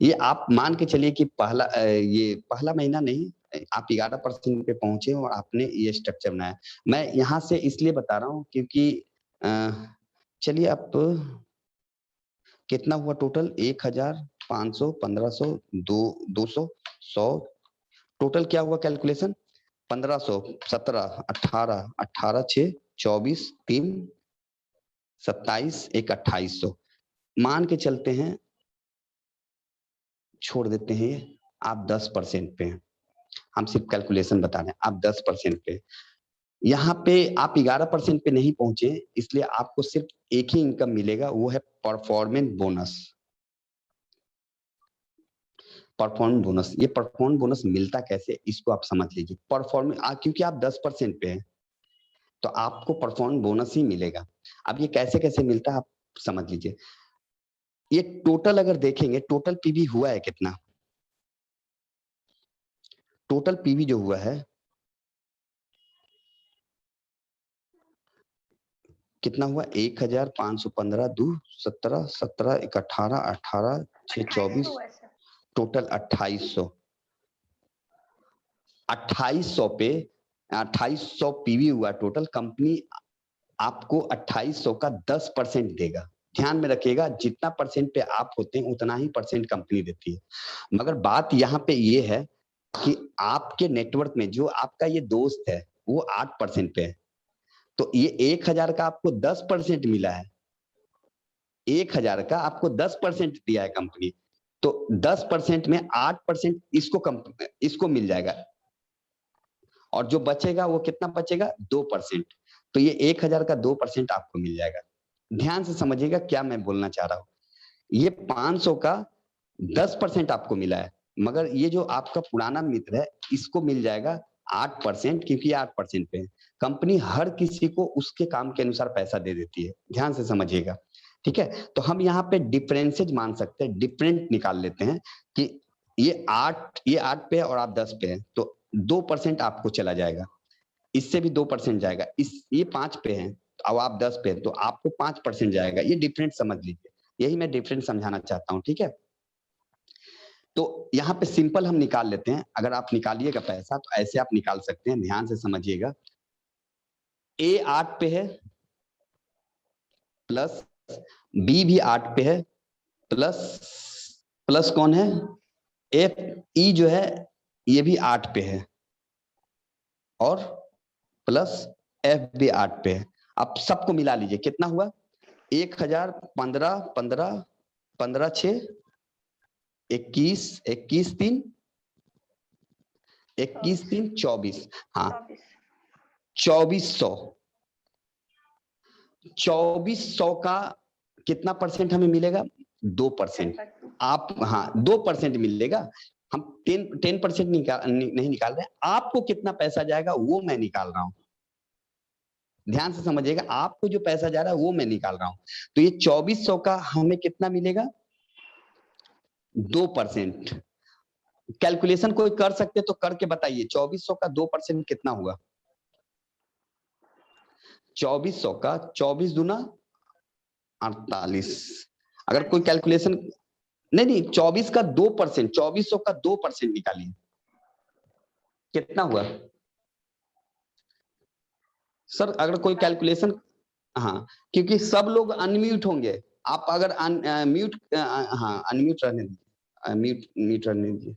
ये आप मान के चलिए कि ये पहला महीना नहीं, आप 11% पे पहुँचे और आपने ये स्ट्रक्चर बनाया। मैं यहाँ से इसलिए बता रहा हूँ क्योंकि अ, चलिए आप कितना हुआ टोटल 1000, 500, 1500, 200, 100, टोटल क्या हुआ कैलकुलेशन? 1500, 17, 18, 18, 6, 24, 3, 27, एक 2800, मान के चलते हैं, छोड़ देते हैं ये, आप 10% पे हैं। हम सिर्फ कैलकुलेशन बता रहे हैं, आप 10% पे। यहाँ पे आप 11% पे नहीं पहुंचे, इसलिए आपको सिर्फ एक ही इनकम मिलेगा, वो है परफॉर्मेंस बोनस। परफॉर्मेंस बोनस, ये परफॉर्मेंस बोनस मिलता कैसे, इसको आप समझ लीजिए। क्योंकि आप 10% पे हैं, तो आपको परफॉर्मेंस बोनस ही मिलेगा। अब ये कैसे कैसे मिलता है आप समझ लीजिए। ये टोटल अगर देखेंगे, टोटल पीवी हुआ है कितना? टोटल पीवी जो हुआ है कितना हुआ? 1515, 2 17, 17, 1 18, 18, 6 24, टोटल 2800। 2800 पे 2800 पीवी हुआ टोटल। कंपनी आपको 2800 का 10% देगा। ध्यान में रखिएगा, जितना परसेंट पे आप होते हैं उतना ही परसेंट कंपनी देती है। मगर बात यहाँ पे ये है कि आपके नेटवर्क में जो आपका ये दोस्त है वो 8% पे है, तो ये 1000 का आपको 10% मिला है। 1000 का आपको 10% दिया है कंपनी, तो 10% में 8% इसको मिल जाएगा, और जो बचेगा वो कितना बचेगा, 2%। तो ये 1000 का 2% आपको मिल जाएगा। ध्यान से समझिएगा क्या मैं बोलना चाह रहा हूँ। ये 500 का 10% आपको मिला है, मगर ये जो आपका पुराना मित्र है इसको मिल जाएगा 8%, क्योंकि 8% पे है। कंपनी हर किसी को उसके काम के अनुसार पैसा दे देती है, ध्यान से समझिएगा, ठीक है। तो हम यहाँ पे डिफरेंसेज मान सकते हैं, डिफरेंट निकाल लेते हैं कि ये 8 पे है और आप 10 पे है, तो 2% आपको चला जाएगा, इससे भी 2% जाएगा, ये 5 पे है अब आप 10 पे है, तो आपको 5% जाएगा। ये डिफरेंट समझ लीजिए, यही मैं डिफरेंट समझाना चाहता हूँ, ठीक है। तो यहाँ पे सिंपल हम निकाल लेते हैं। अगर आप निकालिएगा पैसा तो ऐसे आप निकाल सकते हैं, ध्यान से समझिएगा। ए 8 पे है, प्लस बी भी 8 पे है, प्लस कौन है, एफ ई जो है ये भी 8 पे है, और प्लस एफ भी 8 पे है। अब सबको मिला लीजिए, कितना हुआ, 1000, 15, 15, 15 6, 21, 21 3, 21 3 24, हाँ 2400। 2400 का कितना परसेंट हमें मिलेगा, 2%। आप हाँ 2% मिलेगा। हम 10% नहीं निकाल रहे हैं, आपको कितना पैसा जाएगा वो मैं निकाल रहा हूं। ध्यान से समझिएगा, आपको जो पैसा जा रहा है वो मैं निकाल रहा हूं। तो ये 2400 का हमें कितना मिलेगा, 2%। कैलकुलेशन कोई कर सकते तो करके बताइए, 2400 का 2% कितना हुआ। 2400 का 24 दूना 48। अगर कोई कैलकुलेशन, नहीं 24 का 2%, 2400 का 2% निकालिए, कितना हुआ सर। अगर कोई कैलकुलेशन, हाँ क्योंकि सब लोग अनम्यूट होंगे, आप अगर म्यूट, हाँ अनम्यूट रहने दीजिए, म्यूट रहने दीजिए।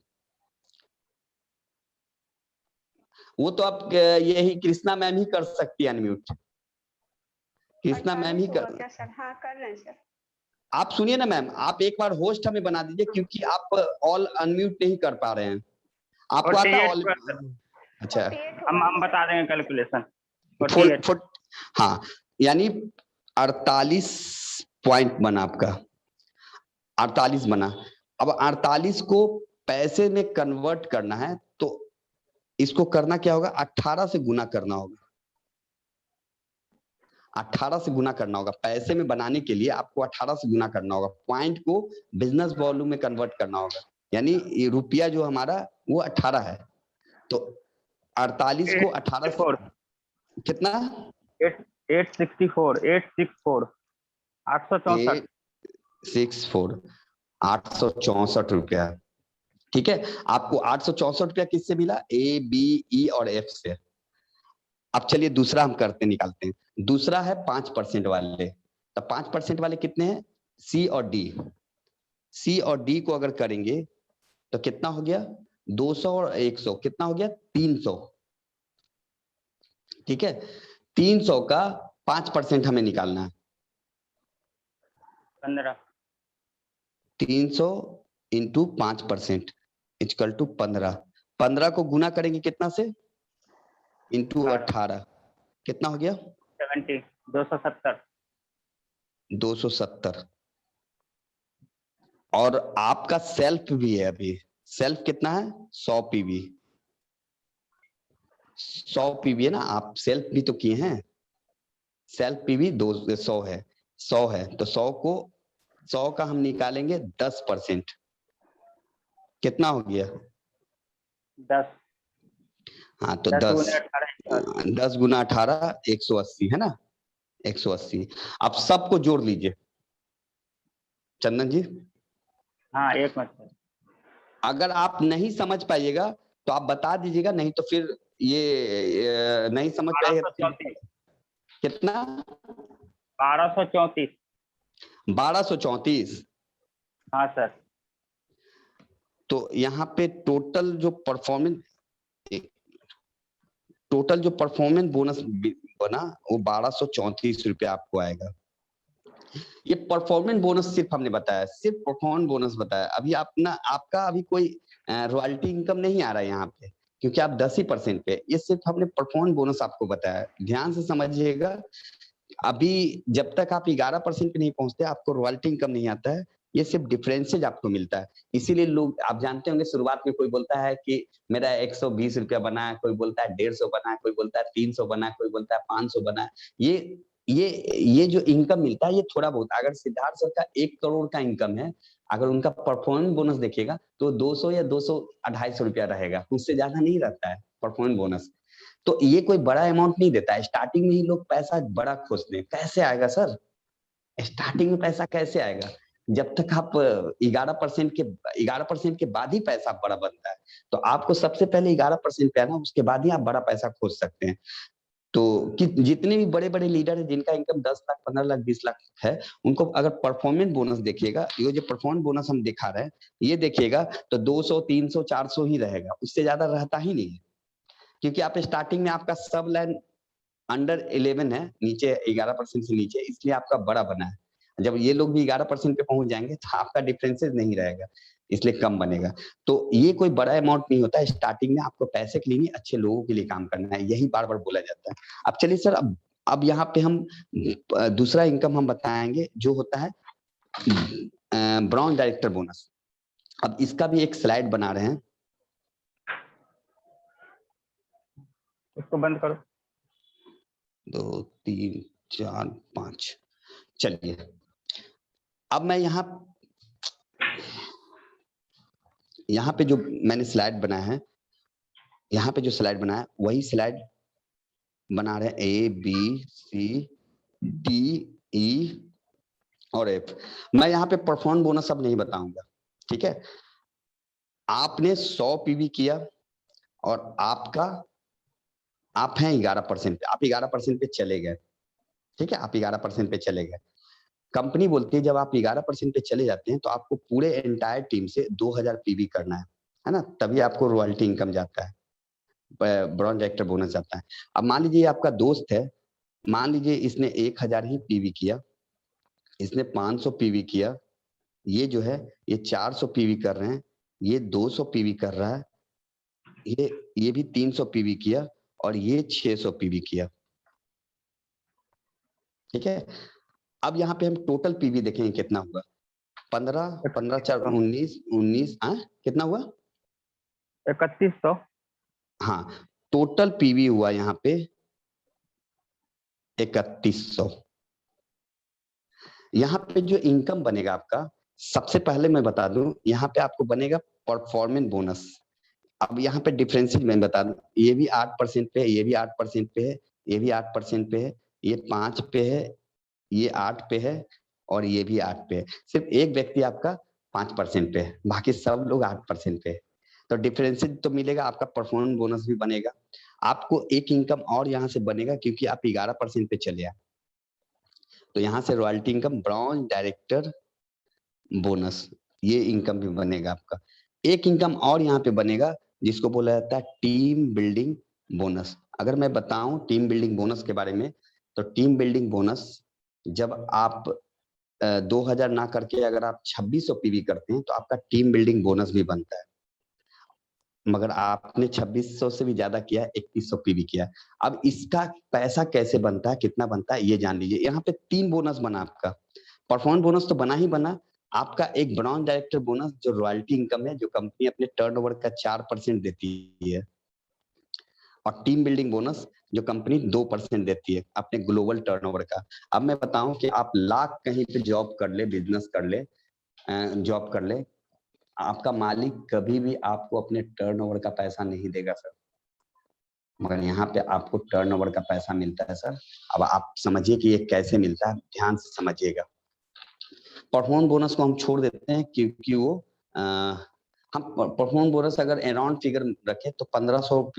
वो तो आप यही कृष्णा मैम ही कर सकती है अनम्यूट, कृष्णा मैम ही कर। हाँ कर रहे हैं सर। आप सुनिए ना मैम, आप एक बार होस्ट हमें बना दीजिए, क्योंकि आप ऑल अनम्यूट नहीं कर पा रहे हैं। आपको आता है ऑल, अच्छा हम बता देंगे कैलकुलेशन। हाँ यानी 48 पॉइंट बना आपका, 48 बना। अब 48 को पैसे में कन्वर्ट करना है, तो इसको करना क्या होगा, 18 से गुना करना होगा। 18 से गुना करना होगा, पैसे में बनाने के लिए आपको 18 से गुना करना होगा। पॉइंट को बिजनेस वॉल्यूम में कन्वर्ट करना होगा, यानी ये रुपया जो हमारा वो 18 है, तो 48 को 18 से कितना, 864 864 रुपया, ठीक है। आपको 864 रुपया किससे मिला, ए बी ई और एफ से। अब चलिए दूसरा हम करते निकालते हैं। दूसरा है 5% वाले, तो 5% वाले कितने हैं, सी और डी। सी और डी को अगर करेंगे तो कितना हो गया, 200 और 100 कितना हो गया, 300, ठीक है। 300 का 5% हमें निकालना है, 15। 300 इंटू 5% इक्वल टू 15। 15 को गुना करेंगे कितना से, इंटू 18, कितना हो गया, 70, 270। 270। और आपका सेल्फ भी है, अभी सेल्फ कितना है, 100 पीवी। 100 पीवी है ना, आप सेल्फ भी तो किए हैं। सेल्फ पीवी 200 है, 100 है, तो 100 का हम निकालेंगे 10%, कितना हो गया, 10। हाँ तो 10 गुना 18 180 है ना, 180। आप सबको जोड़ लीजिए चंदन जी। हाँ एक मिनट, अगर आप नहीं समझ पाइएगा तो आप बता दीजिएगा, नहीं तो फिर ये नहीं समझ पाएगा तो कितना, 1234। 1234। हाँ सर। तो यहाँ पे टोटल जो परफॉर्मेंस बोनस बना वो 1234 रुपया आपको आएगा। ये परफॉर्मेंस बोनस सिर्फ हमने बताया, सिर्फ परफॉर्मेंस बोनस बताया। अभी आपका अभी कोई रॉयल्टी इनकम नहीं आ रहा है यहाँ पे, क्योंकि आप 10% पे, ये सिर्फ हमने परफॉर्मेंस बोनस आपको बताया। ध्यान से समझिएगा, अभी जब तक आप 11% पे नहीं पहुंचते आपको रॉयल्टी इनकम नहीं आता है, ये सिर्फ डिफरेंसेज आपको मिलता है। इसीलिए लोग, आप जानते होंगे, शुरुआत में कोई बोलता है कि मेरा 120 रुपया बना है, कोई बोलता है 150 बना है, कोई बोलता है 300 बना है, कोई बोलता है 500 बना है। ये जो इनकम मिलता है ये थोड़ा बहुत, अगर सिद्धार्थ सर का 1 करोड़ का इनकम है, अगर उनका परफॉर्मेंस बोनस देखिएगा तो 200 या 200 250 रुपया रहेगा, उससे ज्यादा नहीं रहता है परफॉर्मेंस बोनस। तो ये कोई बड़ा अमाउंट नहीं देता है। स्टार्टिंग में ही लोग पैसा बड़ा खोजते हैं, कैसे आएगा सर? स्टार्टिंग में पैसा कैसे आएगा? जब तक आप 11% के बाद ही पैसा बड़ा बनता है। तो आपको सबसे पहले 11% पे आना, उसके बाद ही आप बड़ा पैसा खोज सकते हैं। तो जितने भी बड़े बड़े लीडर है जिनका इनकम 10 लाख 15 लाख 20 लाख है, उनको अगर परफॉर्मेंस बोनस देखिएगा, ये जो परफॉर्मेंस बोनस हम दिखा रहे हैं, ये देखिएगा तो 200 300 400 ही रहेगा, उससे ज्यादा रहता ही नहीं है। क्योंकि आप स्टार्टिंग में आपका सब लाइन अंडर 11 है, नीचे 11% से नीचे, इसलिए आपका बड़ा बना है। जब ये लोग भी 11% पे पहुंच जाएंगे तो आपका डिफरेंसेस नहीं रहेगा, इसलिए कम बनेगा। तो ये कोई बड़ा अमाउंट नहीं होता है। स्टार्टिंग में आपको पैसे के लिए नहीं, अच्छे लोगों के लिए काम करना है, यही बार बार बोला जाता है। अब चलिए सर, अब यहाँ पे हम दूसरा इनकम हम बताएंगे जो होता है ब्राउन डायरेक्टर बोनस। अब इसका भी एक स्लाइड बना रहे हैं। इसको बंद करो। 2 3 4 5, चलिए अब मैं यहाँ पे जो मैंने स्लाइड बनाया है, यहाँ पे जो स्लाइड बनाया है वही स्लाइड बना रहे हैं, ए बी सी डी ई और एफ। मैं यहाँ पे परफॉर्म बोनस अब नहीं बताऊंगा, ठीक है? आपने 100 पीवी किया और आप हैं 11% पे, आप 11% पे चले गए, ठीक है? आप 11% पे चले गए। कंपनी बोलती है जब आप 11% पे चले जाते हैं तो आपको पूरे एंटायर टीम से 2000 पीवी करना है ना? तभी आपको रॉयल्टी इनकम जाता है, ब्रॉन्ज डायरेक्टर बोनस जाता है। अब मान लीजिए आपका दोस्त है, मान लीजिए इसने 1000 ही पीवी किया, इसने 500 पीवी किया, ये जो है ये 400 पीवी कर रहे हैं, ये 200 पीवी कर रहा है, ये भी 300 पीवी किया और ये 600 पीवी किया, ठीक है? अब यहाँ पे हम टोटल पीवी देखेंगे कितना हुआ। 15 15 4 19 19, कितना हुआ? 3100। हाँ, टोटल पीवी हुआ यहाँ पे 3100। यहाँ पे जो इनकम बनेगा आपका, सबसे पहले मैं बता दूं, यहाँ पे आपको बनेगा परफॉर्मेंस बोनस। अब यहाँ पे डिफरेंसेस मैं बता दूं, ये भी 8% पे है, ये भी 8% पे है, ये भी 8% पे है, ये 5 पे है, ये 8 पे है और ये भी 8 पे है। सिर्फ एक व्यक्ति आपका 5% पे है, बाकी सब लोग 8% पे है। तो डिफरेंसेस तो मिलेगा, आपका परफॉर्मेंस बोनस भी बनेगा। आपको एक इनकम और यहाँ से बनेगा क्योंकि आप 11% पे चले आए, तो यहाँ से royalty income, brown director bonus, ये इनकम भी बनेगा आपका। एक इनकम और यहाँ पे बनेगा जिसको बोला जाता है टीम बिल्डिंग बोनस। अगर मैं बताऊं टीम बिल्डिंग बोनस के बारे में, तो टीम बिल्डिंग बोनस जब आप 2000 ना करके अगर आप 2600 पीवी करते हैं तो आपका टीम बिल्डिंग बोनस भी बनता है। मगर आपने 2600 से भी ज्यादा किया है, 3100 पीवी किया। अब इसका पैसा कैसे बनता है, कितना बनता है, ये जान लीजिए। यहाँ पे 3 बोनस बना आपका। परफॉर्मेंस बोनस तो बना ही बना, आपका एक ब्राउन डायरेक्टर बोनस जो रॉयल्टी इनकम है, जो कंपनी अपने टर्नओवर का 4% देती है, और टीम बिल्डिंग बोनस जो कंपनी 2% देती है अपने ग्लोबल टर्नओवर का। अब मैं बताऊं कि आप लाख कहीं पे जॉब कर ले, बिजनेस कर ले, जॉब कर ले, आपका मालिक कभी भी आपको अपने टर्नओवर का पैसा नहीं देगा सर, मगर यहाँ पे आपको टर्नओवर का पैसा मिलता है सर। अब आप समझिए कि ये कैसे मिलता है, ध्यान से समझिएगा। परफॉर्मेंस बोनस को हम छोड़ देते हैं क्योंकि वो हम परफॉर्मेंस बोनस अगर अराउंड फिगर रखें तो 1500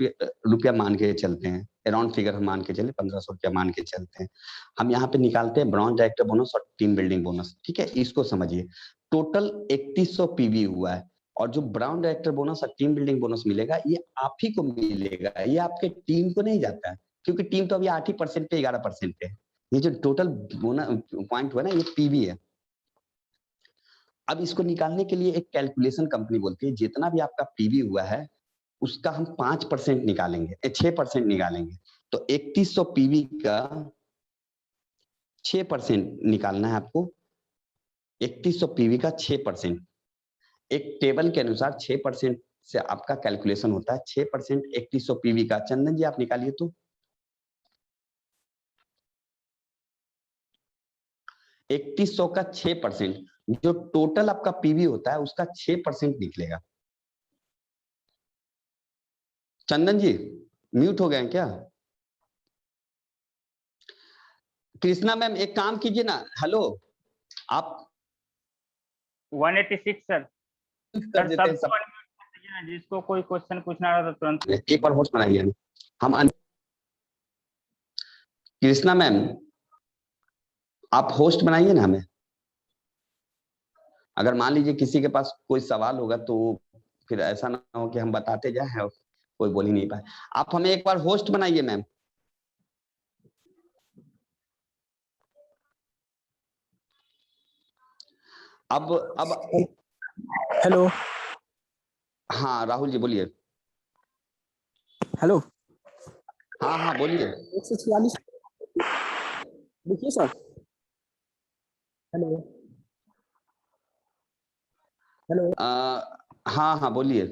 रुपया मान के चलते हैं, अराउंड फिगर हम मान के चले 1500 रुपया मान के चलते हैं। हम यहाँ पे निकालते हैं ब्राउन डायरेक्टर बोनस और टीम बिल्डिंग बोनस, ठीक है? इसको समझिए, टोटल 3100 पीवी हुआ है, और जो ब्राउन डायरेक्टर बोनस और टीम बिल्डिंग बोनस मिलेगा ये आप ही को मिलेगा, ये आपके टीम को नहीं जाता है, क्योंकि टीम तो अभी 8% पे 11% पे है। ये जो टोटल पॉइंट हुआ ना, ये पीवी है। अब इसको निकालने के लिए एक कैलकुलेशन कंपनी बोलती है, जितना भी आपका पीवी हुआ है उसका हम 5% निकालेंगे, 6% निकालेंगे। तो 3100 पीवी का 6% निकालना है आपको। 3100 पीवी का 6%, एक टेबल के अनुसार 6% से आपका कैलकुलेशन होता है। 6% 3100 पीवी का, चंदन जी आप निकालिए तो। 3100 का 6%, जो टोटल आपका पीवी होता है उसका 6% निकलेगा। चंदन जी म्यूट हो गए हैं क्या? कृष्णा मैम एक काम कीजिए ना, हेलो आप 186 सर। कर देते हैं सब। जिसको कोई क्वेश्चन पूछना रहा तो तुरंत। एक बार होस्ट बनाइए हम। कृष्णा मैम आप होस्ट बनाइए ना हमें। अगर मान लीजिए किसी के पास कोई सवाल होगा तो फिर ऐसा ना हो कि हम बताते जाए और कोई बोल ही नहीं पाए। आप हमें एक बार होस्ट बनाइए मैम। अब हेलो। हाँ राहुल जी बोलिए। हेलो। हाँ हाँ बोलिए। 146 देखिए सर। Hello hello. हाँ हाँ बोलिए।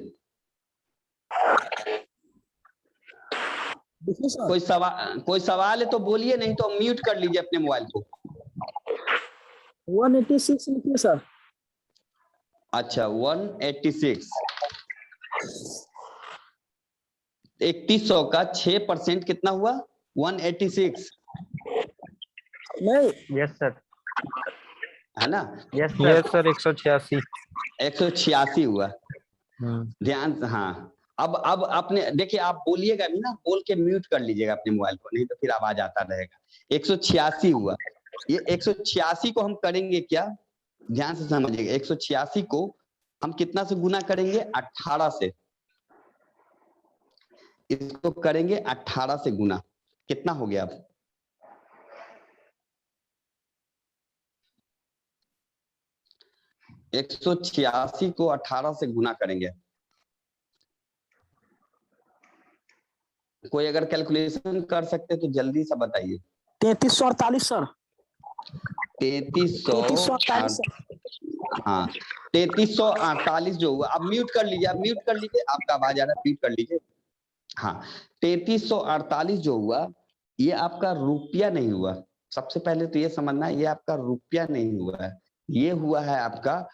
देखिए सर। कोई सवाल है तो बोलिए, नहीं तो म्यूट कर लीजिए अपने मोबाइल को। 186 लिखिए सर। अच्छा 186। 3100 का 6% कितना हुआ? 186 नहीं। Yes sir. है ना? Yes sir 186। 186 हुआ। ध्यान, हाँ। अब आपने देखिए, आप बोलिएगा भी ना, बोल के म्यूट कर लीजिएगा अपने मोबाइल को, नहीं तो फिर आवाज आता रहेगा। 186 हुआ। ये 186 को हम करेंगे क्या, ध्यान से समझिएगा। 186 को हम कितना से गुना करेंगे? 18 से। इसको करेंगे 18 से गुना। कितना हो गया अब? एक 186 को 18 से गुना करेंगे। कोई अगर कैलकुलेशन कर सकते तो जल्दी से बताइए। 3348 सर। 3348। हाँ 3348 जो हुआ। अब म्यूट कर लीजिए, अब म्यूट कर लीजिए, आपका आवाज आ रहा है, म्यूट कर लीजिए। हाँ 3348 जो हुआ, ये आपका रुपया नहीं हुआ। सबसे पहले तो ये समझना है, ये आपका रुपया नहीं हुआ है, ये हुआ है आपका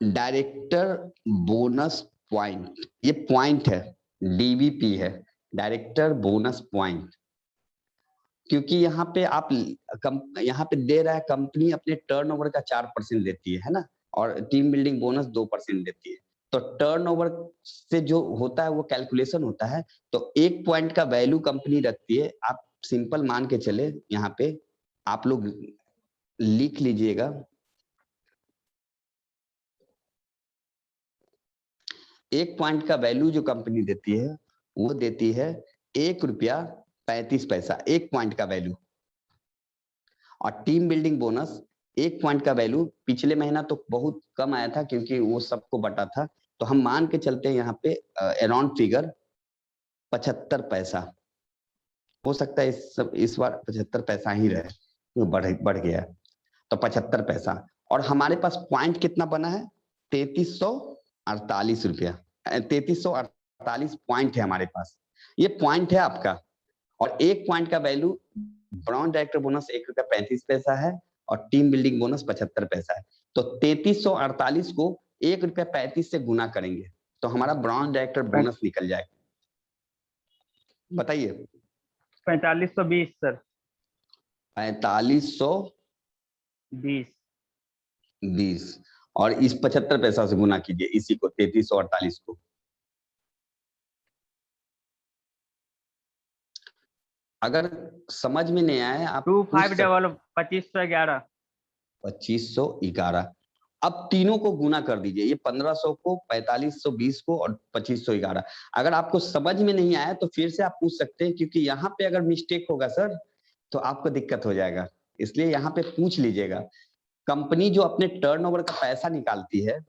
डायरेक्टर बोनस पॉइंट। ये पॉइंट है, डीबीपी है, डायरेक्टर बोनस पॉइंट। क्योंकि यहाँ पे आप यहाँ पे दे रहा है, कंपनी अपने टर्नओवर का 4% देती है ना, और टीम बिल्डिंग बोनस 2% देती है। तो टर्नओवर से जो होता है वो कैलकुलेशन होता है। तो एक पॉइंट का वैल्यू कंपनी रखती है। आप सिंपल मान के चले, यहाँ पे आप लोग लिख लीजिएगा। एक पॉइंट का वैल्यू जो कंपनी देती है वो देती है ₹1.35, एक पॉइंट का वैल्यू। और टीम बिल्डिंग बोनस एक पॉइंट का वैल्यू पिछले महीना तो बहुत कम आया था क्योंकि वो सबको बटा था, तो हम मान के चलते हैं यहाँ पे अराउंड फिगर 75 पैसा हो सकता है। इस बार 75 पैसा ही रहे, तो बढ़ गया, तो 75 पैसा। और हमारे पास पॉइंट कितना बना है? 3348 रुपया। 3348 पॉइंट है हमारे पास, ये पॉइंट है आपका। और एक पॉइंट का वैल्यू ब्राउन डायरेक्टर बोनस ₹1.35 है, और टीम बिल्डिंग बोनस 75 पैसा है। तो 3348 को ₹1.35 से गुना करेंगे तो हमारा ब्राउन डायरेक्टर बोनस निकल जाएगा। बताइए। 4520 सर। 4520 और इस 75 पैसा से गुना कीजिए, इसी को 3348 को। अगर समझ में नहीं आया आप 2511 2511। अब तीनों को गुना कर दीजिए, ये 1500 को, 4520 को और 2511। अगर आपको समझ में नहीं आया तो फिर से आप पूछ सकते हैं, क्योंकि यहाँ पे अगर मिस्टेक होगा सर तो आपको दिक्कत हो जाएगा। इसलिए यहाँ पे पूछ लीजिएगा। कंपनी जो अपने टर्नओवर का पैसा निकालती है,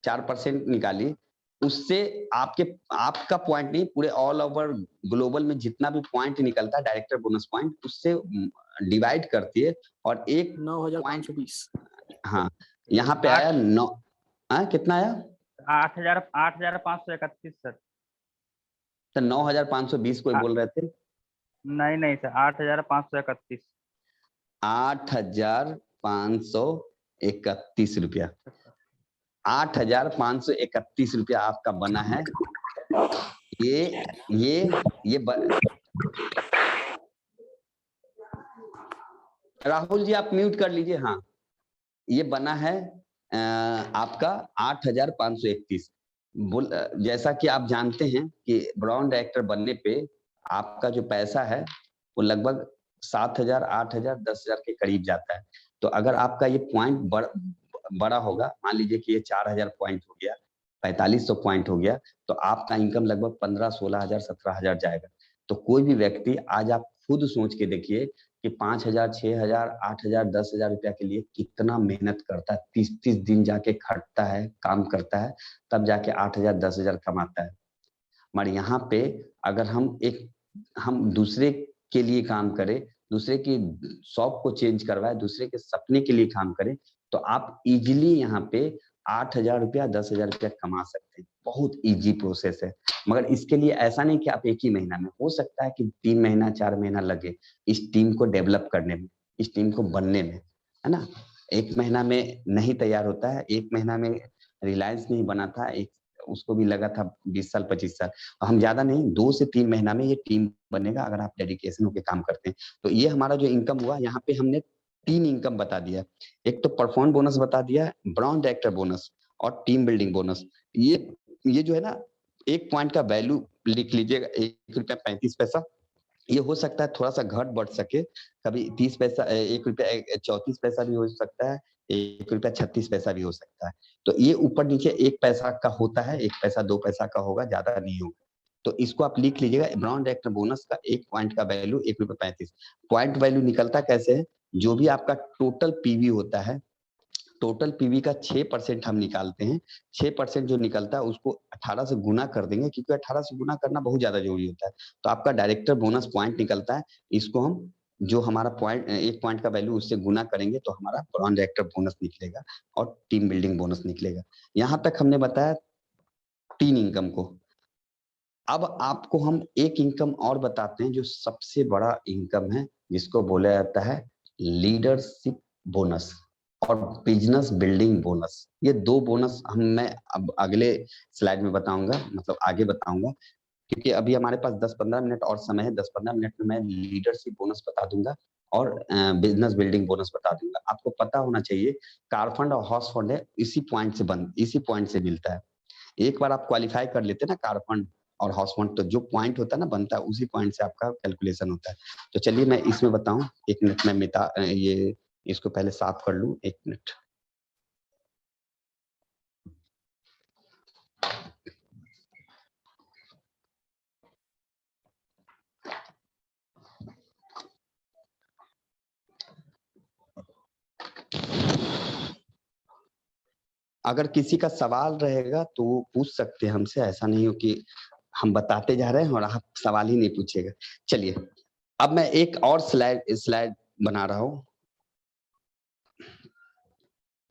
4% निकाली, उससे आपका पॉइंट नहीं, पूरे ऑल ओवर ग्लोबल में जितना भी पॉइंट निकलता है डायरेक्टर बोनस पॉइंट, उससे डिवाइड करती है और एक 9,520। हाँ, यहाँ पे आया 9, कितना आया? 8,531 सर। तो 9,520 कोई बोल रहे थे। नहीं सर, 8,531। 8,531 रुपया, 8,531 रुपया आपका बना है। ये राहुल जी आप म्यूट कर लीजिए। हाँ, ये बना है आपका 8,531। जैसा कि आप जानते हैं कि ब्राउन डायरेक्टर बनने पे आपका जो पैसा है वो लगभग 7,000, 8,000, 10,000 के करीब जाता है। तो अगर आपका ये पॉइंट बड़ा होगा, मान लीजिए कि ये 4,000 पॉइंट हो गया, 4,500 पॉइंट हो गया, तो आपका इनकम लगभग 15, 16,000, 17,000 जाएगा। तो कोई भी व्यक्ति आज आप खुद सोच के देखिए कि 5,000, 6,000, 8,000, 10,000 रुपया के लिए कितना मेहनत करता है, 30-30 दिन जाके खटता है, काम करता है, तब जाके 8,000, 10,000 कमाता है। मगर यहाँ पे अगर हम दूसरे के लिए काम करें, दूसरे की शॉप को चेंज करवाए, दूसरे के सपने के लिए काम करें, तो आप इजीली यहाँ पे 8,000 रुपया, 10,000 रुपया कमा सकते हैं। बहुत इजी प्रोसेस है। मगर इसके लिए ऐसा नहीं कि आप एक ही महीना में, हो सकता है कि 3 महीना 4 महीना लगे इस टीम को डेवलप करने में, इस टीम को बनने में, है ना। 1 महीना में नहीं तैयार होता है। 1 महीना में रिलायंस नहीं बना था, उसको भी लगा था 20 साल 25 साल। हम ज्यादा नहीं, 2 से 3 महीना में ये टीम बनेगा अगर आप डेडिकेशन होकर काम करते हैं। तो ये हमारा जो इनकम हुआ, यहाँ पे हमने 3 इनकम बता दिया। एक तो परफॉर्म बोनस बता दिया, ब्राउन डायरेक्टर बोनस और टीम बिल्डिंग बोनस। ये जो है ना, एक पॉइंट का वैल्यू लिख लीजिएगा, 1 रुपया 35 पैसा। ये हो सकता है थोड़ा सा घट बढ़ सके, कभी 30 पैसा, 1 रुपया 34 पैसा भी हो सकता है, 1 रुपया 36 पैसा भी हो सकता है। तो ये ऊपर नीचे 1 पैसा का होता है, 1 पैसा 2 पैसा का होगा, ज्यादा नहीं होगा। तो इसको आप लिख लीजिएगा, ब्राउन डायरेक्टर बोनस का 1 पॉइंट का वैल्यू 1 रुपया 35। पॉइंट वैल्यू निकलता कैसे है? जो भी आपका टोटल पीवी होता है, टोटल पीवी का 6% हम निकालते हैं। 6% जो निकलता है उसको 18 से गुना कर देंगे, क्योंकि 18 से गुना करना बहुत ज्यादा जरूरी होता है। तो आपका डायरेक्टर बोनस पॉइंट निकलता है, इसको हम जो हमारा पॉइंट, 1 पॉइंट का वैल्यू, उससे गुना करेंगे तो हमारा ब्राउन डायरेक्टर बोनस निकलेगा और टीम बिल्डिंग बोनस निकलेगा। यहाँ तक हमने बताया 3 इनकम को। अब आपको हम एक इनकम और बताते हैं जो सबसे बड़ा इनकम है, जिसको बोला जाता है लीडरशिप बोनस और बिजनेस बिल्डिंग बोनस। ये 2 बोनस मैं अब अगले स्लाइड में बताऊंगा, मतलब आगे बताऊंगा, क्योंकि अभी हमारे पास 10-15 मिनट और समय है। 10-15 मिनट में मैं लीडरशिप बोनस बता दूंगा और बिजनेस बिल्डिंग बोनस बता दूंगा। आपको पता होना चाहिए, कार फंड और हाउस फंड है इसी पॉइंट से मिलता है। एक बार आप क्वालिफाई कर लेते हैं ना कार फंड और हाउस फंड, तो जो पॉइंट होता है ना बनता है, उसी पॉइंट से आपका कैलकुलेशन होता है। तो चलिए मैं इसमें बताऊं, 1 मिनट में ये इसको पहले साफ कर लूं, 1 मिनट। अगर किसी का सवाल रहेगा तो वो पूछ सकते हैं हमसे, ऐसा नहीं हो कि हम बताते जा रहे हैं और आप सवाल ही नहीं पूछेगा। चलिए अब मैं एक और स्लाइड बना रहा हूं,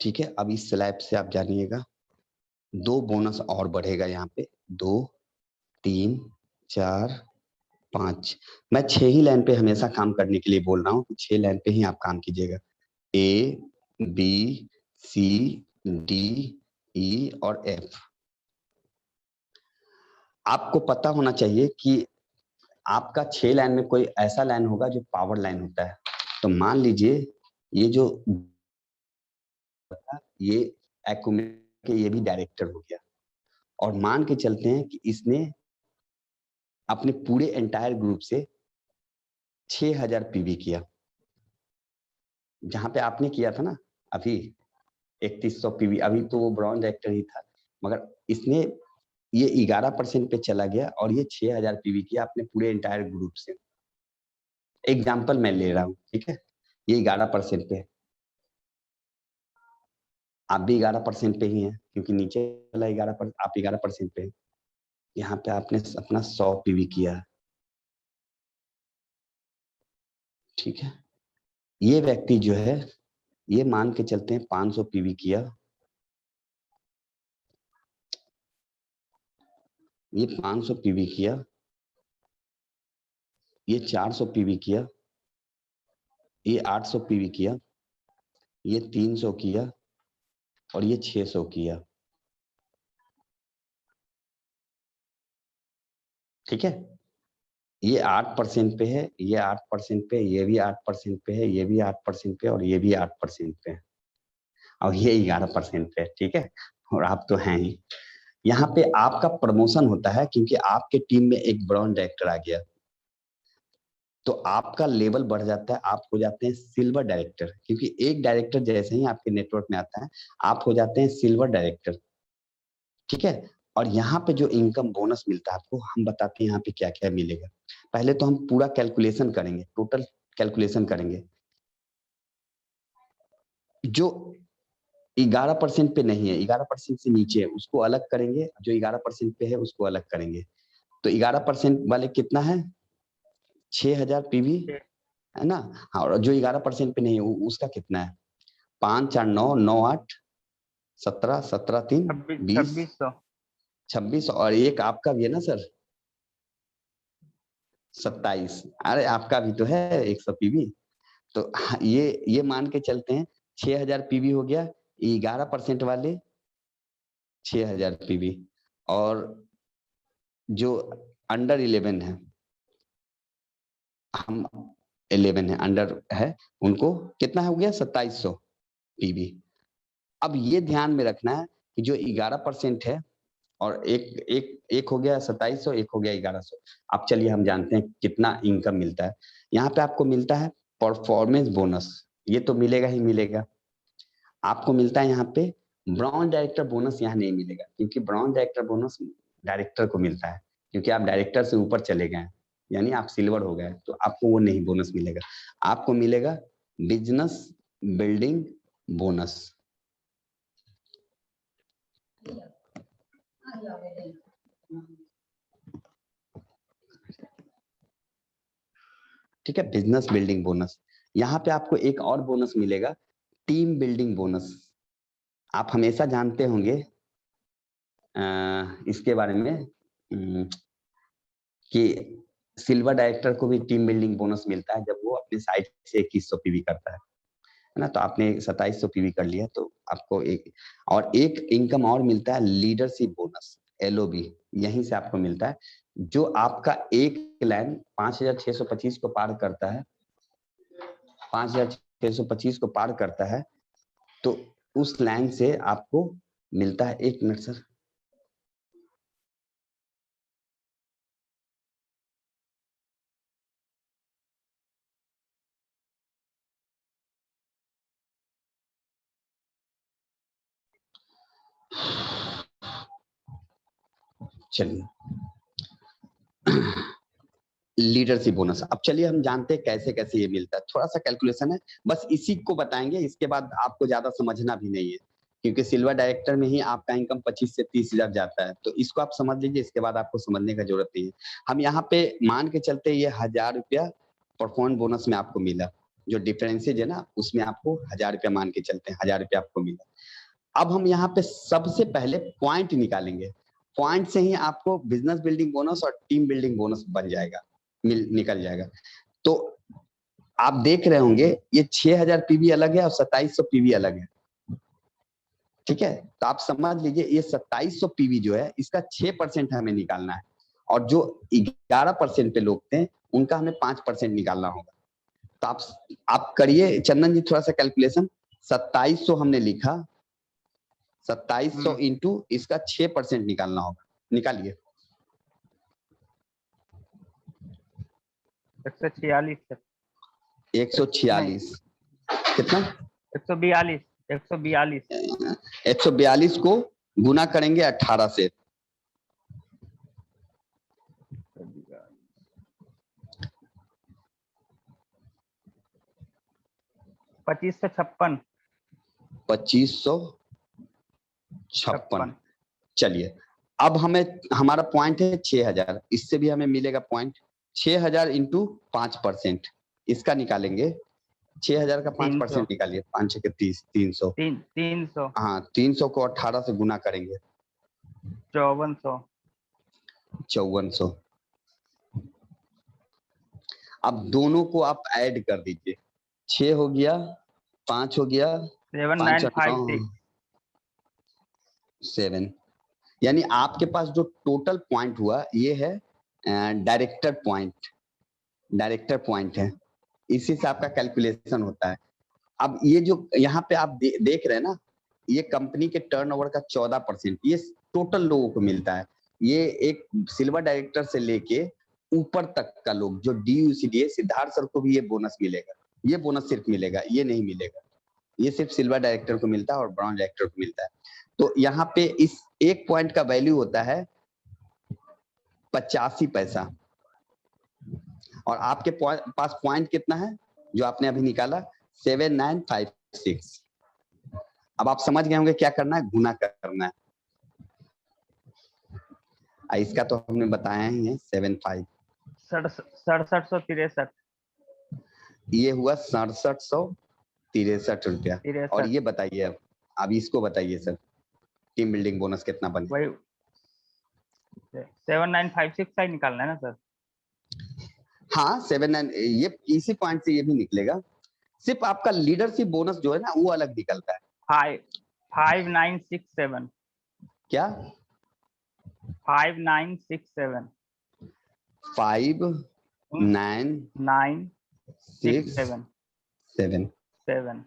ठीक है। अब इस स्लाइड से आप जानिएगा 2 बोनस और बढ़ेगा यहाँ पे, 2, 3, 4, 5। मैं 6 ही लाइन पे हमेशा काम करने के लिए बोल रहा हूँ, 6 लाइन पे ही आप काम कीजिएगा। A, B, C, D, E और F। आपको पता होना चाहिए कि आपका 6 लाइन में कोई ऐसा लाइन होगा जो पावर लाइन होता है। तो मान लीजिए ये जो ये ये भी डायरेक्टर हो गया, और मान के चलते हैं कि इसने अपने पूरे एंटायर ग्रुप से 6,000 पीवी किया, जहां पे आपने किया था ना अभी 3100 पीवी, अभी तो वो ब्रॉन्ज डायरेक्टर ही था, मगर इसने ये 11% पे चला गया और ये 6,000 पीवी किया अपने पूरे एंटायर ग्रुप से। एग्जाम्पल मैं ले रहा हूँ, ठीक है। ये 11% पे है, आप भी 11% पे ही हैं, क्योंकि नीचे वाला 11%, आप 11% पे है। यहाँ पे आपने अपना 100 पीवी किया, ठीक है। ये व्यक्ति जो है, ये मान के चलते हैं 500 पीवी किया, ये 500 पीवी किया, ये 400 पीवी किया, ये 800 पीवी किया, ये 300 किया और ये 600 किया, ठीक है। ये 8% पे है, ये 8% पे, ये भी 8% पे है, ये भी 8% पे और ये भी 8% पे है और ये 11% पे है, ठीक है। और आप तो हैं ही। यहाँ पे आपका प्रमोशन होता है क्योंकि आपके टीम में एक ब्रांड डायरेक्टर आ गया, तो आपका लेवल बढ़ जाता है, आप हो जाते हैं सिल्वर डायरेक्टर, क्योंकि एक डायरेक्टर जैसे ही आपके नेटवर्क में आता है आप हो जाते हैं सिल्वर डायरेक्टर, ठीक है। और यहाँ पे जो इनकम बोनस मिलता है आपको, हम बताते हैं यहाँ पे क्या क्या मिलेगा। पहले तो हम पूरा कैलकुलेशन करेंगे, टोटल कैलकुलेशन करेंगे। जो 11% पे नहीं है, 11% से नीचे है, उसको अलग करेंगे, जो 11% पे है उसको अलग करेंगे। तो 11% वाले कितना है, 6000 पीवी है ना। हाँ, और जो 11% पे नहीं है उसका कितना है, 5 4 9 9 8 17 17 3 20 26 और एक आपका भी है ना सर, 27। अरे आपका भी तो है 100 पीवी। तो ये मान के चलते हैं 6000 पीवी हो गया, 11% वाले 6000 पीवी, और जो अंडर 11 है, हम 11 है अंडर है, उनको कितना हो गया 2700 पीवी। अब ये ध्यान में रखना है कि जो 11% है और एक हो गया 2700, एक हो गया 1100। अब चलिए हम जानते हैं कितना इनकम मिलता है। यहाँ पे आपको मिलता है परफॉर्मेंस बोनस, ये तो मिलेगा ही मिलेगा। आपको मिलता है यहाँ पे ब्रांड डायरेक्टर बोनस, यहाँ नहीं मिलेगा क्योंकि ब्रांड डायरेक्टर बोनस डायरेक्टर को मिलता है, क्योंकि आप डायरेक्टर से ऊपर चले गए, यानी आप सिल्वर हो गए, तो आपको वो नहीं बोनस मिलेगा। आपको मिलेगा बिजनेस बिल्डिंग बोनस। ठीक है, बिजनेस बिल्डिंग बोनस। यहाँ पे आपको एक और बोनस मिलेगा, टीम बिल्डिंग बोनस। आप हमेशा जानते होंगे इसके बारे में कि सिल्वर डायरेक्टर को भी टीम बिल्डिंग बोनस मिलता है जब वो अपने साइड से 2100 पीवी करता है ना। तो आपने 2700 पीवी कर लिया, तो आपको एक इनकम और मिलता है, लीडरशिप बोनस, एलओबी। यहीं से आपको मिलता है, जो आपका एक लाइन 5625 को पार करता है, 5625 को पार करता है, तो उस लाइन से आपको मिलता है, 1 मिनट सर, चलिए लीडरशिप बोनस। अब चलिए हम जानते हैं कैसे कैसे ये मिलता है, थोड़ा सा कैलकुलेशन है, बस इसी को बताएंगे, इसके बाद आपको ज्यादा समझना भी नहीं है, क्योंकि सिल्वर डायरेक्टर में ही आपका इनकम 25 से 30 हजार जाता है, तो इसको आप समझ लीजिए, इसके बाद आपको समझने का जरूरत नहीं है। हम यहाँ पे मान के चलते ये 1000 रुपया परफॉर्मेंस बोनस में आपको मिला, जो डिफरेंसेज है ना उसमें आपको 1000 रुपया मान के चलते हैं, 1000 रुपया आपको मिला। अब हम यहाँ पे सबसे पहले पॉइंट निकालेंगे, पॉइंट से ही आपको बिजनेस बिल्डिंग बोनस और टीम बिल्डिंग बोनस बन जाएगा, निकल जाएगा। तो आप देख रहे होंगे ये 6000 पीवी अलग है और 2700 पीवी अलग है, ठीक है। तो आप समझ लीजिए ये 2700 पीवी जो है इसका 6% हमें निकालना है, और जो 11% पे लोग थे उनका हमें 5% निकालना होगा। तो आप करिए चंदन जी थोड़ा सा कैलकुलेशन। 2700 हमने लिखा, 2700 इंटू इसका 6% निकालना होगा, निकालिए। 146 146 कितना, 142 142 को गुना करेंगे 18 से, 2556। 2556। चलिए, अब हमें हमारा पॉइंट है 6000, इससे भी हमें मिलेगा पॉइंट 6000 इंटू 5%, इसका निकालेंगे। 6000 का 5% निकालिए, 5 6 के 30, 300। 300। हाँ, 300 को 18 से गुना करेंगे, 5400। 5400। अब दोनों को आप ऐड कर दीजिए, 6 हो गया, 5 हो गया, 7956। 7, यानी आपके पास जो टोटल पॉइंट हुआ ये है डायरेक्टर पॉइंट। डायरेक्टर पॉइंट है, इसी से आपका कैलकुलेशन होता है। अब ये जो यहाँ पे आप देख रहे हैं ना, ये कंपनी के टर्नओवर का 14%, ये टोटल लोगों को मिलता है। ये एक सिल्वर डायरेक्टर से लेके ऊपर तक का लोग जो DUCDA, सिद्धार्थ सर को भी ये बोनस मिलेगा। ये बोनस सिर्फ मिलेगा, ये नहीं मिलेगा। ये सिर्फ सिल्वर डायरेक्टर को मिलता है और ब्रॉन्ज डायरेक्टर को मिलता है। तो यहाँ पे इस एक पॉइंट का वैल्यू होता है 85 पैसा। और आपके पास पॉइंट कितना है जो आपने अभी निकाला? 7956। अब आप समझ गए होंगे क्या करना है, गुना करना है। इसका तो हमने बताया ही है 75। 6763। ये हुआ 6763 रुपया। और ये बताइए अब इसको बताइए सर, टीम बिल्डिंग बोनस कितना बने? वही 7956 का ही निकालना है ना सर? हाँ 79, ये इसी पॉइंट से ये भी निकलेगा। सिर्फ आपका लीडरशिप बोनस जो है ना वो अलग निकलता है। 5967। क्या? 5967। 5967।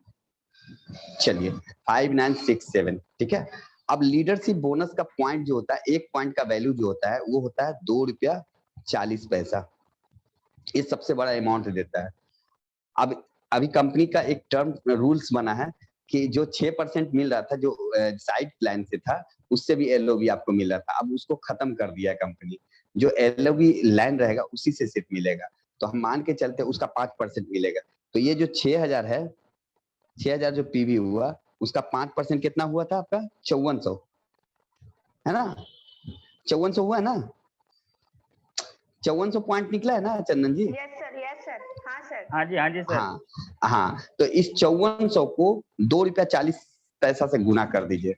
चलिए 5967, ठीक है। अब लीडरशिप बोनस का पॉइंट जो होता है, एक पॉइंट का वैल्यू जो होता है वो होता है 2 रुपया 40 पैसा। ये सबसे बड़ा अमाउंट देता है। अब अभी कंपनी का एक टर्म रूल्स बना है कि जो 6% मिल रहा था, जो साइड प्लान से था, उससे भी LOB आपको मिल रहा था, अब उसको खत्म कर दिया है कंपनी। जो LOB लैंड रहेगा उसी से सिर्फ मिलेगा। तो हम मान के चलते उसका 5% मिलेगा। तो ये जो 6000 है, 6000 जो PV हुआ उसका 5% कितना हुआ था आपका? 5400 है ना? 5400 हुआ है ना? 5400 पॉइंट निकला है ना Chandan ji? Yes sir, yes sir. हाँ सर। हाँ जी सर। हाँ, तो इस 5400 को 2 रुपया 40 पैसा से गुना कर दीजिए।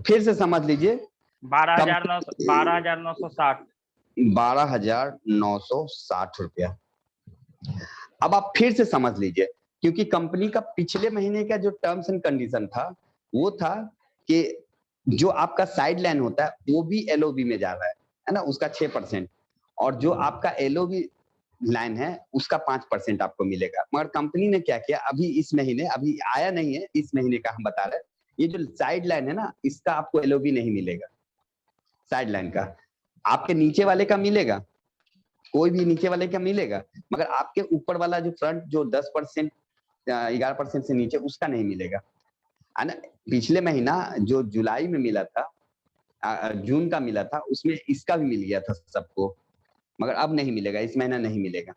फिर से समझ लीजिए, 12960। 12960 रुपया। अब आप फिर से समझ लीजिए, क्योंकि कंपनी का पिछले महीने का जो टर्म्स एंड कंडीशन था वो था कि जो आपका साइड लाइन होता है वो भी LOB में जा रहा है ना, उसका 6%, और जो आपका LOB लाइन है उसका 5% आपको मिलेगा। मगर कंपनी ने क्या किया, अभी इस महीने, अभी आया नहीं है इस महीने का, हम बता रहे हैं, ये जो साइड लाइन है ना इसका आपको LOB नहीं मिलेगा। साइड लाइन का आपके नीचे वाले का मिलेगा, कोई भी नीचे वाले का मिलेगा, मगर आपके ऊपर वाला जो फ्रंट जो 10% 11% से नीचे, उसका नहीं मिलेगा। पिछले महीना जो जुलाई में मिला था, जून का मिला था, उसमें इसका भी मिल गया था सबको, मगर अब नहीं मिलेगा, इस महीना नहीं मिलेगा।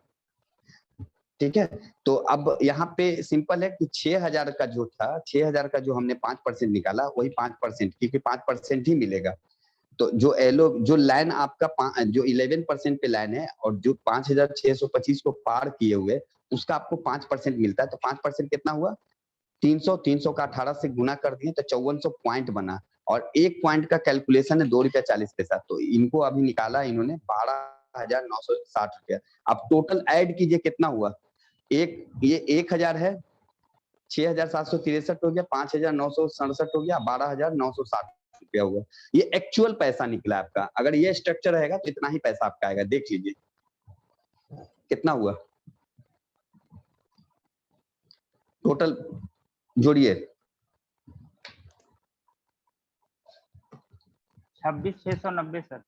ठीक है, तो अब यहाँ पे सिंपल है कि 6000 का जो था, 6000 का जो हमने 5% निकाला वही 5%, क्योंकि 5% ही मिलेगा। तो जो लाइन आपका जो 11% पे लाइन है और जो 5625 को पार किए हुए उसका आपको 5% मिलता है। तो 5% कितना हुआ? 300 का 18 से गुना कर दिए तो 5400 पॉइंट बना, और एक पॉइंट का कैलकुलेशन है 2 रुपया 40 पैसा। तो इनको अभी निकाला इन्होंने 12960 रुपया। अब टोटल ऐड कीजिए कितना हुआ, ये 1000 है, 6763 हो गया, 5967 हो गया, 12960 रुपया हुआ। ये एक्चुअल पैसा निकला आपका। अगर ये स्ट्रक्चर रहेगा तो इतना ही पैसा आपका आएगा। देख लीजिए कितना हुआ टोटल, जोड़िए। 26690 सर।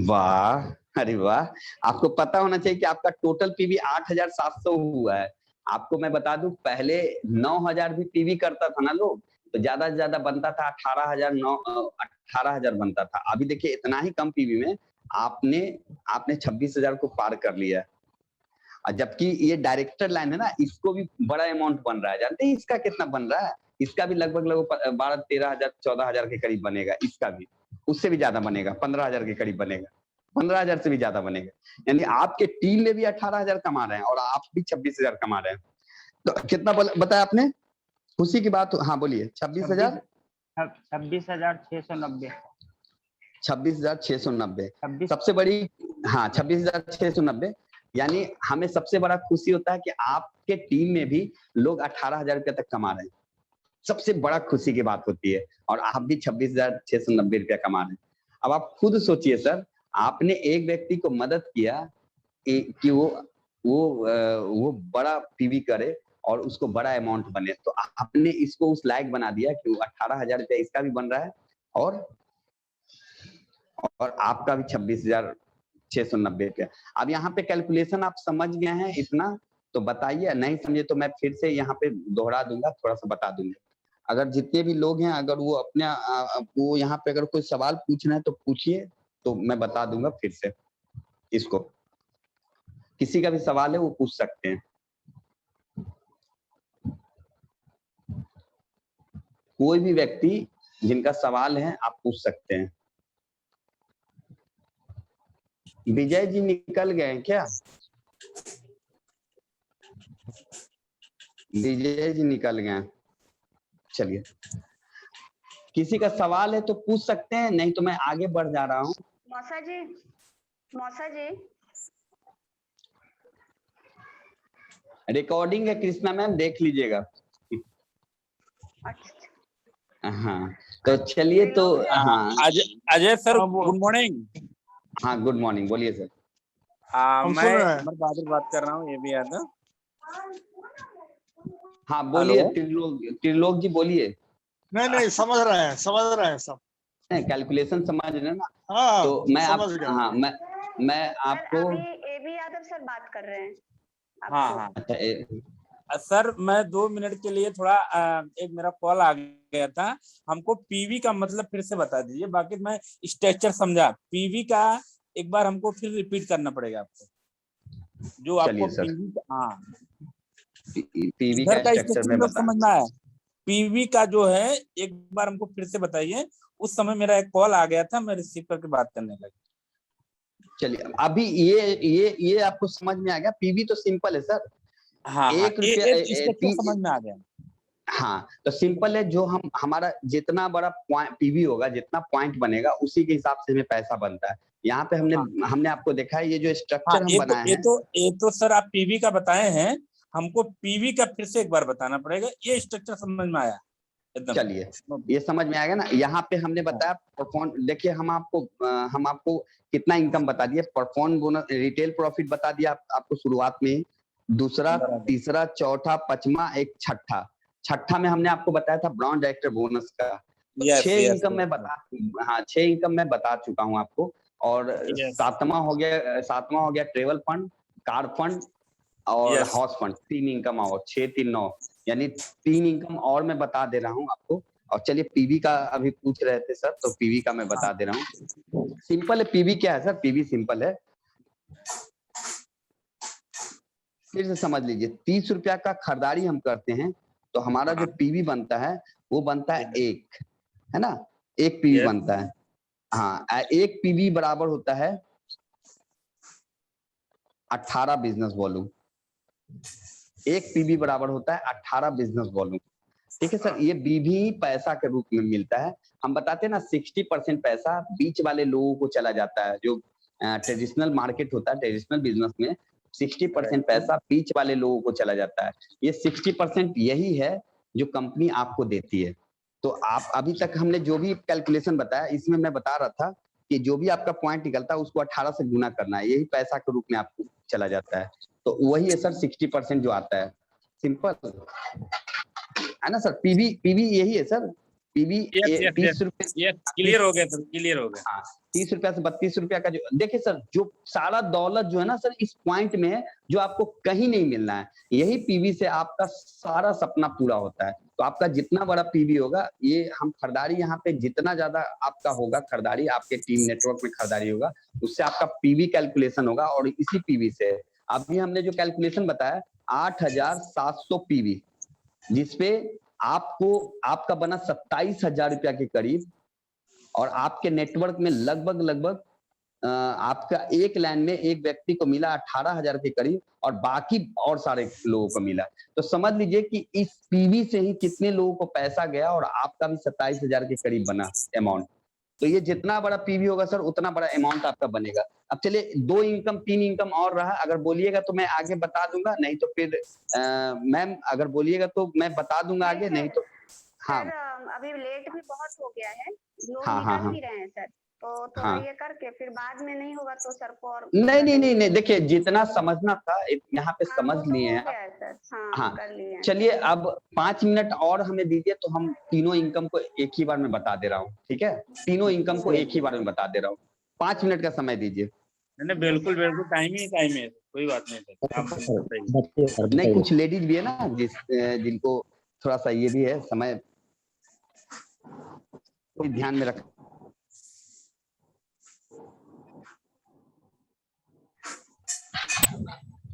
वाह, अरे वाह, आपको पता होना चाहिए कि आपका टोटल PV 8700 हुआ है। आपको मैं बता दूं, पहले 9000 भी PV करता था ना लोग, तो ज्यादा से ज्यादा बनता था 18000 बनता था। अभी देखिए इतना ही कम PV में आपने आपने 26,000 को पार कर लिया है। और जबकि ये डायरेक्टर लाइन है ना, इसको भी बड़ा अमाउंट बन रहा है। जानते हैं इसका कितना बन रहा है? इसका भी लगभग 12-13,000 14,000 के करीब बनेगा। इसका भी उससे भी ज्यादा बनेगा, 15,000 के करीब बनेगा, 15,000 से भी ज्यादा बनेगा। यानी आपके टीम में भी 18,000 कमा रहे हैं और आप भी 26,000 कमा रहे हैं। तो कितना बताया आपने? खुशी की बात। हाँ बोलिए। 26,000 26,690 26,690 26 सबसे बड़ी। हाँ 26,690। यानी हमें सबसे बड़ा खुशी होता है कि आपके टीम में भी लोग 18,000 रुपया तक कमा रहे हैं। सबसे बड़ा खुशी की बात होती है। और आप भी 26,690 रुपया कमा रहे हैं। अब आप खुद सोचिए सर, आपने एक व्यक्ति को मदद किया कि वो बड़ा पीवी करे और उसको बड़ा अमाउंट बने, तो आपने इसको उस लायक बना दिया कि वो 18,000 रुपया इसका भी बन रहा है और आपका भी 26,690 रुपया। अब यहाँ पे कैलकुलेशन आप समझ गए हैं इतना? तो बताइए, नहीं समझे तो मैं फिर से यहाँ पे दोहरा दूंगा, थोड़ा सा बता दूंगा। अगर जितने भी लोग हैं, अगर वो अपने वो यहाँ पे अगर कोई सवाल पूछना है तो पूछिए, तो मैं बता दूंगा फिर से इसको। किसी का भी सवाल है वो पूछ सकते हैं। कोई भी व्यक्ति जिनका सवाल है आप पूछ सकते हैं। विजय जी निकल गए हैं क्या? विजय जी निकल गए। चलिए, किसी का सवाल है तो पूछ सकते हैं, नहीं तो मैं आगे बढ़ जा रहा हूँ। मौसा जी रिकॉर्डिंग है कृष्णा मैम, देख लीजिएगा। अच्छा। हाँ तो चलिए, तो हाँ अजय सर गुड मॉर्निंग। हाँ गुड मॉर्निंग, बोलिए सर। मैं अमर बहादुर बात कर रहा हूँ, ये भी याद है। हाँ बोलिए त्रिलोक जी बोलिए। नहीं समझ रहे हैं सब। कैलकुलेशन समझ रहे हैं ना? हाँ, तो मैं आपको अभी एबी यादव सर बात कर रहे हैं। हाँ अच्छा, सर मैं 2 मिनट के लिए थोड़ा एक मेरा कॉल आ गया था। हमको पीवी का मतलब फिर से बता दीजिए, बाकी मैं स्ट्रक्चर समझा। पीवी का एक बार हमको फिर रिपीट करना पड़ेगा आपको, जो आपको पीवी पीवी का स्ट्रक्चर में समझना है। पीवी का जो है एक बार हमको फिर से बताइए। उस समय मेरा एक कॉल आ गया था, मैं रिसीव करके बात करने लगा। चलिए, अभी ये आपको समझ में आ गया। पीवी तो सिंपल है सर। हाँ, 1 रुपया समझ में आ गया। हाँ तो सिंपल है, जो हमारा जितना बड़ा पीवी होगा, जितना पॉइंट बनेगा, उसी के हिसाब से हमें पैसा बनता है। यहाँ पे हमने आपको देखा है, ये जो स्ट्रक्चर हम बनाए हैं। ये तो सर आप पीवी का बताए हैं, हमको पीवी का फिर से एक बार बताना पड़ेगा। ये स्ट्रक्चर समझ में आया एकदम। चलिए, ये समझ में आ गया ना? यहाँ पे हमने बताया परफॉर्म। देखिए, हम आपको कितना इनकम बता दिए। परफॉर्म बोनस, रिटेल प्रॉफिट बता दिया आपको शुरुआत में। दूसरा, तीसरा, चौथा, पांचवा, एक छठा में हमने आपको बताया था ब्रांच डायरेक्टर बोनस का। 6 इनकम मैं बता चुका हूँ आपको। और सातवां हो गया ट्रेवल फंड, कार फंड और हाउस फंड। 3 इनकम और 6 3 9, यानी 3 इनकम और मैं बता दे रहा हूँ आपको। और चलिए, पीवी का अभी पूछ रहे थे सर, तो पीवी का मैं बता दे रहा हूँ। सिंपल है। पीवी क्या है सर? पीवी सिंपल है, फिर से समझ लीजिए। 30 रुपया का खरीदारी हम करते हैं तो हमारा जो पीवी बनता है वो बनता है 1, है ना? 1 पीवी बनता है। हाँ, 1 पीवी बराबर होता है 18 बिजनेस वॉल्यूम। 1 पीवी बराबर होता है 18 बिजनेस वॉल्यूम। ठीक है सर, ये बीवी पैसा के रूप में मिलता है। हम बताते हैं ना, 60% पैसा बीच वाले लोगों को चला जाता है। जो ट्रेडिशनल मार्केट होता है, ट्रेडिशनल बिजनेस में 60% पैसा बीच वाले लोगों को चला जाता है। ये 60% यही है जो कंपनी आपको देती है। तो आप अभी तक हमने जो भी कैलकुलेशन बताया, इसमें मैं बता रहा था कि जो भी आपका पॉइंट निकलता है उसको 18 से गुना करना है, यही पैसा के रूप में आपको चला जाता है। तो वही है सर 60% जो आता है। सिंपल है ना सर? पीवी यही है sir. PV yes yes 30 yes रुपए, यस, क्लियर हो गया सर, क्लियर हो गया। हाँ 30 रुपया से 32 रुपया का जो देखिए सर, जो सारा दौलत जो है ना सर इस पॉइंट में है, जो आपको कहीं नहीं मिलना है। यही पीवी से आपका सारा सपना पूरा होता है। तो आपका जितना बड़ा पीवी होगा, ये हम खरीदारी यहाँ पे जितना ज्यादा आपका होगा खरीदारी, आपके टीम नेटवर्क में खरीदारी होगा, उससे आपका पीवी कैलकुलेशन होगा। और इसी पीवी से अभी हमने जो कैलकुलेशन बताया 8700 पीवी, जिसपे आपको आपका बना 27,000 रुपया के करीब, और आपके नेटवर्क में लगभग आपका एक लाइन में एक व्यक्ति को मिला 18,000 के करीब, और बाकी और सारे लोगों को मिला। तो समझ लीजिए कि इस पीवी से ही कितने लोगों को पैसा गया, और आपका भी 27,000 के करीब बना अमाउंट। तो ये जितना बड़ा पीवी होगा सर, उतना बड़ा अमाउंट आपका बनेगा। अब चलिए 2 इनकम 3 इनकम और रहा, अगर बोलिएगा तो मैं आगे बता दूंगा, नहीं तो फिर मैम अगर बोलिएगा तो मैं बता दूंगा आगे, नहीं तो हाँ सर अभी लेट भी बहुत हो गया है, लोग हाँ हाँ निकल हाँ भी रहे हैं सर, तो थोड़ा हाँ ये करके फिर बाद में नहीं होगा तो सर को और नहीं, देखिए जितना समझना था यहाँ पे हाँ, समझ वो तो लिए हो हैं। गया है सर, हाँ हाँ कर लिए हैं। चलिए अब 5 मिनट और हमें दीजिए, तो हम तीनों इनकम को एक ही बार में बता दे रहा हूँ, ठीक है? तीनों इनकम को एक ही बार में बता दे रहा हूँ। 5 मिनट का समय दीजिए। नहीं बिल्कुल बिल्कुल, टाइम है, कोई बात नहीं सर, आप बताइए। नहीं, कुछ लेडीज भी है ना जिनको थोड़ा सा ये भी है, समय को ध्यान में रख।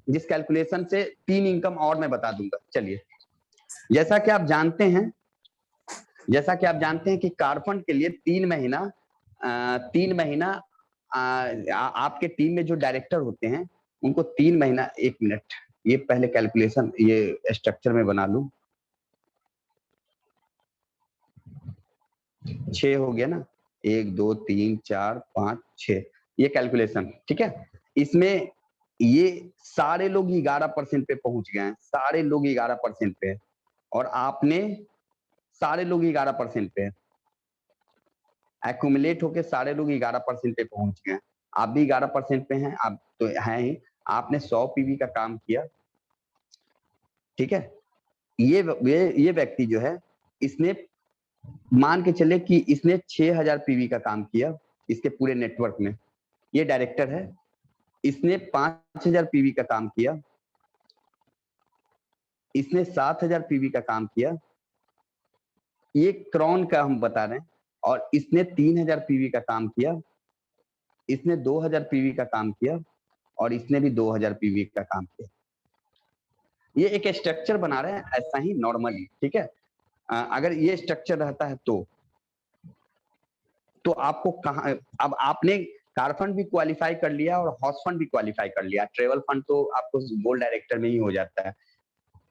जिस कैलकुलेशन से 3 इनकम और मैं बता दूंगा। चलिए, जैसा कि आप जानते हैं कि कारफंड के लिए 3 महीना आपके टीम में जो डायरेक्टर होते हैं उनको 3 महीना, 1 मिनट, ये पहले कैलकुलेशन ये स्ट्रक्चर में बना लूं। 6 हो गया ना, 1 2 3 4 5 6, ये कैलकुलेशन ठीक है। इसमें ये सारे लोग 11% पे पहुंच गए हैं, सारे लोग 11% पे, और आपने सारे लोग 11% पे एक्यूमुलेट होके सारे लोग 11% पे पहुंच गए। आप भी 11% पे हैं, आप तो हैं ही। आपने 100 पीवी का काम किया, ठीक है। ये व्यक्ति जो है, इसने मान के चले कि इसने 6000 पीवी का काम किया इसके पूरे नेटवर्क में। ये डायरेक्टर है, इसने 5000 पीवी का काम किया, इसने 7000 पीवी का काम किया, ये क्रॉन का हम बता रहे हैं। और इसने 3000 पीवी का काम किया, इसने 2000 पीवी का काम किया, और इसने भी 2000 पीवी का काम किया। ये एक स्ट्रक्चर बना रहे हैं ऐसा ही नॉर्मली, ठीक है। अगर ये स्ट्रक्चर रहता है तो आपको कहाँ, अब आपने कार फंड भी क्वालिफाई कर लिया और हाउस फंड भी क्वालिफाई कर लिया, ट्रेवल फंड तो आपको गोल्ड डायरेक्टर में ही हो जाता है।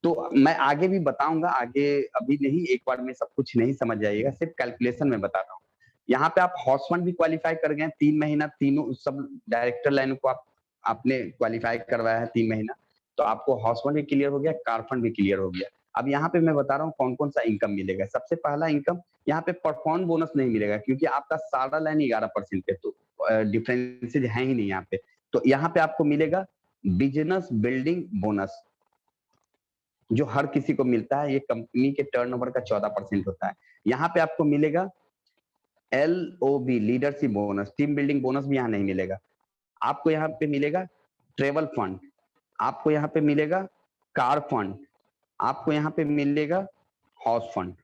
तो मैं आगे भी बताऊंगा, आगे अभी नहीं, एक बार में सब कुछ नहीं समझ जाइएगा, सिर्फ कैलकुलेशन में बता रहा हूँ। यहाँ पे आप हाउस फंड भी क्वालिफाई कर गए, 3 महीना, तीनों सब डायरेक्टर लाइन को आपने क्वालिफाई करवाया है 3 महीना, तो आपको हाउस फंड भी क्लियर हो गया, कार फंड भी क्लियर हो गया। अब यहाँ पे मैं बता रहा हूँ कौन कौन सा इनकम मिलेगा। सबसे पहला इनकम, यहाँ पे परफॉर्म बोनस नहीं मिलेगा क्योंकि आपका सारा लाइन 11% पे, तो डिफरेंसेज है ही नहीं यहाँ पे। तो यहाँ पे आपको मिलेगा बिजनेस बिल्डिंग बोनस, जो हर किसी को मिलता है, ये कंपनी के टर्नओवर का 14% होता है। यहाँ पे आपको मिलेगा LOB leadership bonus, team building bonus भी यहाँ नहीं मिलेगा। आपको यहाँ पे मिलेगा ट्रेवल फंड, आपको यहाँ पे मिलेगा कार फंड, आपको यहाँ पे मिलेगा हाउस फंड।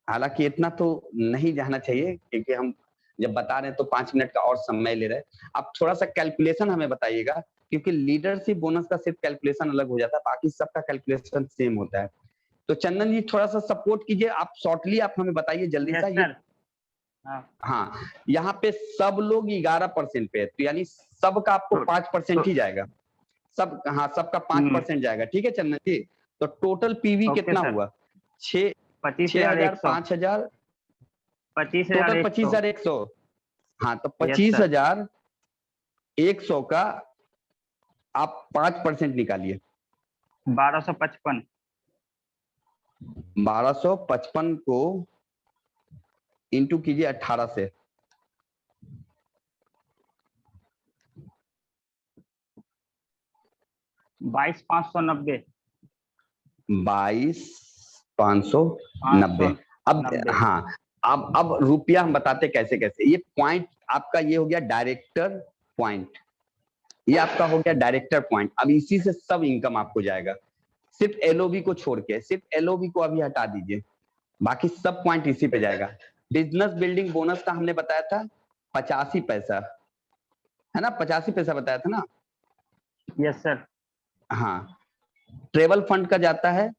हालांकि इतना तो नहीं जाना चाहिए क्योंकि हम जब बता रहे हैं तो 5 मिनट का और समय ले रहे हैं। आप थोड़ा सा कैलकुलेशन हमें बताइएगा, क्योंकि लीडरशिप बोनस का सिर्फ कैलकुलेशन अलग हो जाता है, बाकी सबका कैलकुलेशन सेम होता है। तो चंदन जी थोड़ा सा सपोर्ट कीजिए, आप शॉर्टली आप हमें बताइए जल्दी सा। ये हाँ, यहाँ पे सब लोग 11% पे है, तो यानी सबका आपको 5% ही जाएगा, सब, हाँ सबका 5% जाएगा, ठीक है चंदन जी। तो टोटल पीवी कितना हुआ? 6,000, 5,000, टोटल 25,100। हाँ, तो 25,100 का आप 5% निकालिए। 1255। 1255 को इंटू कीजिए 18 से। 22,590। 22,590। अब 90। हाँ, अब रुपया हम बताते कैसे कैसे। ये पॉइंट आपका ये हो गया डायरेक्टर पॉइंट, ये आपका हो गया डायरेक्टर पॉइंट। अब इसी से सब इनकम आपको जाएगा, सिर्फ एलओबी को छोड़ के। सिर्फ एलओबी को अभी हटा दीजिए, बाकी सब पॉइंट इसी पे जाएगा। बिजनेस बिल्डिंग बोनस का हमने बताया था 85 पैसा, है ना, 85 पैसा बताया था ना। Yes sir. हाँ, ट्रेवल फंड का जाता है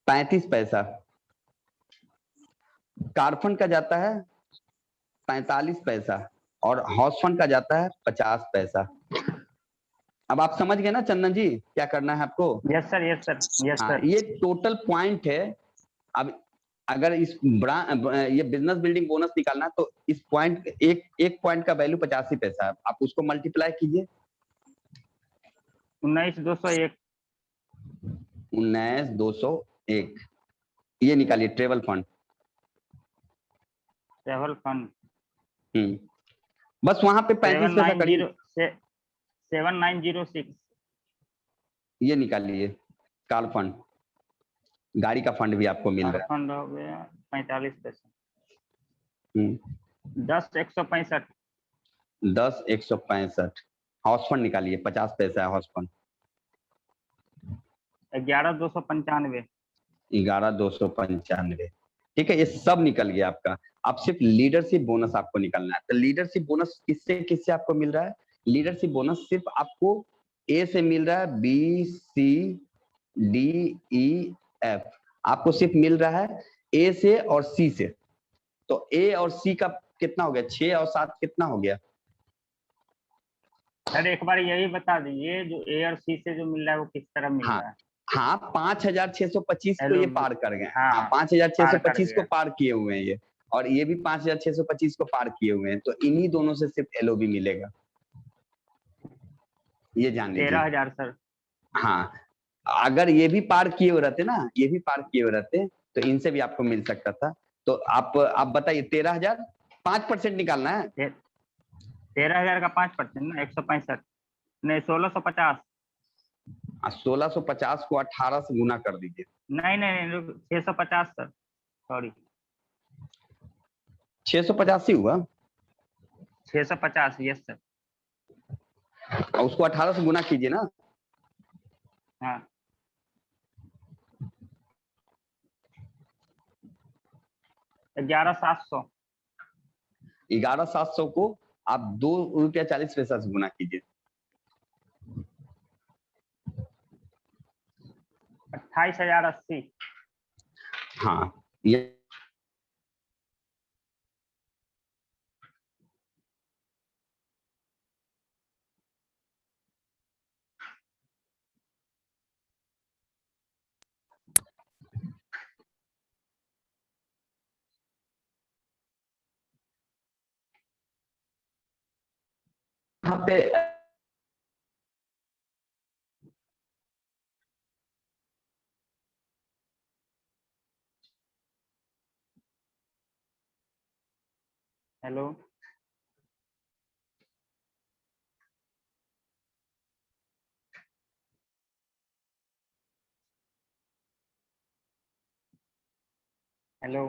35 पैसा, कार फंड का जाता है 45 पैसा, और हाउस फंड का जाता है 50 पैसा। अब आप समझ गए ना चंदन जी क्या करना है आपको? Yes sir, yes sir, yes हाँ, सर। ये टोटल पॉइंट है। अब अगर इस ये बिजनेस बिल्डिंग बोनस निकालना है तो इस पॉइंट एक पॉइंट का वैल्यू 85 पैसा है, आप उसको मल्टीप्लाई कीजिए 19,201। 19,201 ये निकालिए ट्रेवल फंड। ट्रेवल फंड बस वहां पे 35 पैसा करिए, 7906। ये निकालिए कार फंड, गाड़ी का फंड भी आपको मिल रहा फंड हो गया 45 पैसा। है। 10,165। 10,165। हाउस फंड निकालिए 50 पैसा है हाउस फंड। 11,295। 11,295। ठीक है, ये सब निकल गया आपका। अब सिर्फ लीडरशिप बोनस आपको निकलना है। तो लीडरशिप बोनस किससे किससे आपको मिल रहा है? लीडरशिप बोनस सिर्फ आपको ए से मिल रहा है, B C D E F, आपको सिर्फ मिल रहा है ए से और सी से। तो ए और सी का कितना हो गया? 6 और 7 कितना हो गया? सर एक बार यही बता दीजिए, जो ए और सी से जो मिल रहा है वो किस तरह मिल रहा है? हाँ, 5,625 को ये पार कर गए। हाँ, हाँ, 5,625 को पार किए हुए हैं ये, और ये भी 5,625 को पार किए हुए हैं। तो इन्हीं दोनों से सिर्फ एलओबी मिलेगा, ये जान लीजिए। 13,000 सर। हाँ, अगर ये भी पार किए हुए रहते ना, ये भी पार किए हुए रहते तो इनसे भी आपको मिल सकता था। तो आप बताइए 13,000, 5% निकालना है। 13,000 का 5% ना 165 नहीं 1,650। 1650 को 18 से गुना कर दीजिए। नहीं नहीं नहीं 650 सर, सॉरी 685 हुआ, 650। Yes sir. और उसको 18 से गुना कीजिए ना। हाँ 11,700। 11,700 को आप ₹2.40 से गुना कीजिए। 28,080। हाँ, ये यहाँ पे हेलो हेलो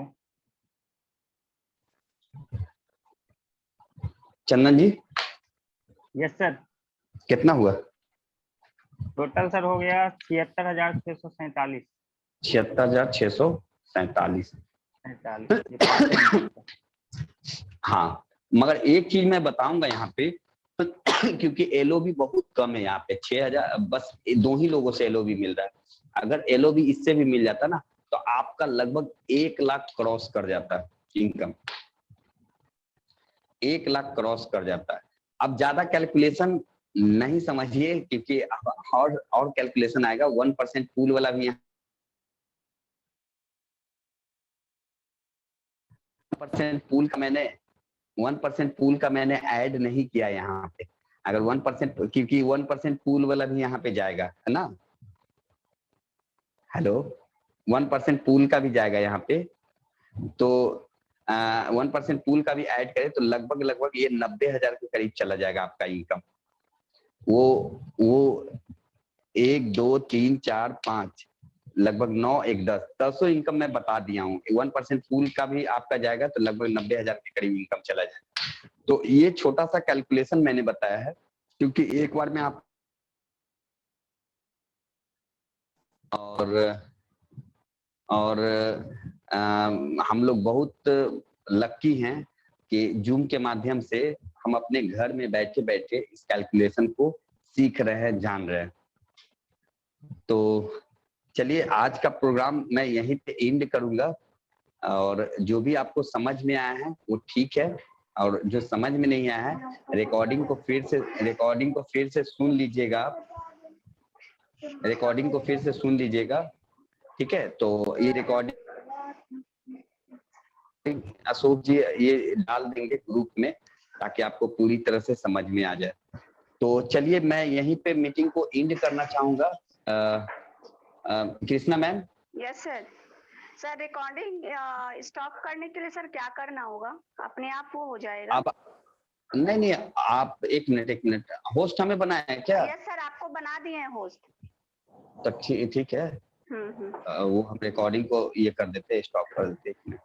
चंदन जी यस सर। कितना हुआ? टोटल सर हो गया 76,647। 76,647। 47। हाँ, मगर एक चीज मैं बताऊंगा यहाँ पे क्योंकि एलओबी बहुत कम है यहाँ पे, 6,000 बस 2 ही लोगों से एलओबी मिल रहा है। अगर एलओबी इससे भी मिल जाता ना तो आपका लगभग 1 लाख क्रॉस कर जाता है इनकम, 1 लाख क्रॉस कर जाता है। अब ज्यादा कैलकुलेशन नहीं समझिए क्योंकि और कैलकुलेशन आएगा। 1% पूल वाला भी यहाँ पूल का मैंने 1% पूल का मैंने ऐड नहीं किया यहाँ पे। अगर 1% क्योंकि 1% पूल वाला भी यहाँ पे जाएगा, है ना। हेलो, 1% पूल का भी जाएगा यहाँ पे। तो 1% पूल का भी ऐड करें तो लगभग ये 90,000 के करीब चला जाएगा आपका इनकम। वो 1 2 3 4 5 लगभग 9 1 10 10 इनकम मैं बता दिया हूँ। 1% फूल का भी आपका जाएगा तो लगभग 90,000 के करीब इनकम चला जाएगा। तो ये छोटा सा कैलकुलेशन मैंने बताया है, क्योंकि एक बार में आप और हम लोग बहुत लकी हैं कि जूम के माध्यम से हम अपने घर में बैठे बैठे इस कैलकुलेशन को सीख रहे हैं, जान रहे हैं। तो चलिए आज का प्रोग्राम मैं यहीं पे एंड करूंगा, और जो भी आपको समझ में आया है वो ठीक है, और जो समझ में नहीं आया है रिकॉर्डिंग को फिर से सुन लीजिएगा, ठीक है। तो ये रिकॉर्डिंग अशोक जी ये डाल देंगे ग्रुप में, ताकि आपको पूरी तरह से समझ में आ जाए। तो चलिए मैं यहीं पे मीटिंग को एंड करना चाहूंगा। Krishna ma'am. Yes sir. Sir recording stop करने के लिए सर क्या करना होगा? अपने आप वो हो जाएगा? अब नहीं, आप एक मिनट, होस्ट हमें बनाया है क्या? यस सर, आपको बना दिए हैं होस्ट। तो ठीक है। वो हम रिकॉर्डिंग को ये कर देते हैं, स्टॉप कर देते हैं।